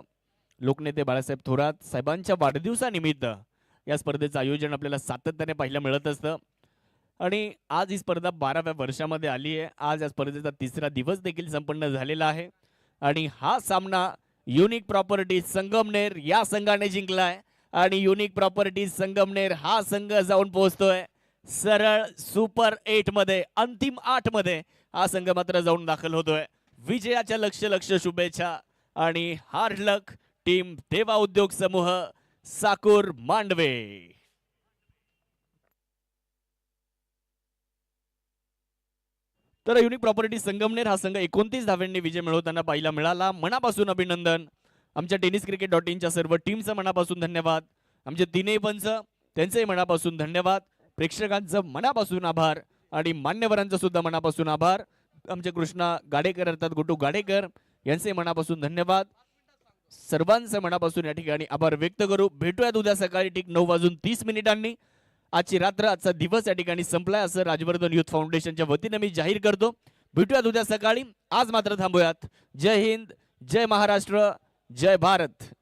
लोकनेते बाळासाहेब थोरात साहेबांच्या वाढदिवसानिमित्त या स्पर्धेचं आयोजन आपल्याला सातत्याने पाहायला मिळत असतं. आणि आज ही स्पर्धा 12व्या वर्षामध्ये आली आहे. आज या स्पर्धेचा 3रा दिवस देखील संपन्न झालेला आहे आणि हा सामना युनिक प्रॉपर्टीज संगमनेर या संघाने जिंकलाय आणि युनिक प्रॉपर्टीज संगमनेर हा संघ जाऊन पोहोचतोय सरळ सुपर 8 मध्ये. अंतिम 8 मध्ये हा संघ मात्र जाऊन दाखल होतोय. विजयाच्या लक्ष शुभेच्छा आणि हार्ड लक टीम देवा उद्योग समूह साकूर मांडवे. तर युनिक प्रॉपर्टी संगमनेर हा संघ 29 धाव्यांनी विजय मिळवताना पाहायला मिळाला. मनापासून अभिनंदन. आमच्या tenniscricket.in सर्व टीमचं मनापासून धन्यवाद. आमचे तीनही पंच त्यांचेही मनापासून धन्यवाद. प्रेक्षकांचं मनापासून आभार आणि मान्यवरांचं सुद्धा मनापासून आभार. आमचे कृष्णा गाडेकर अर्थात गोटू गाडेकर यांचे मनापासून धन्यवाद. सर्वांचं मनापासून या ठिकाणी आभार व्यक्त करू. भेटूयात उद्या सकाळी ठीक 9:30 आजची रात्र आजचा दिवस या ठिकाणी संपलाय असं राजवर्धन युथ फाउंडेशनच्या वतीने मी जाहीर करतो. भेटूयात उद्या सकाळी. आज मात्र थांबूयात. जय हिंद, जय महाराष्ट्र, जय भारत.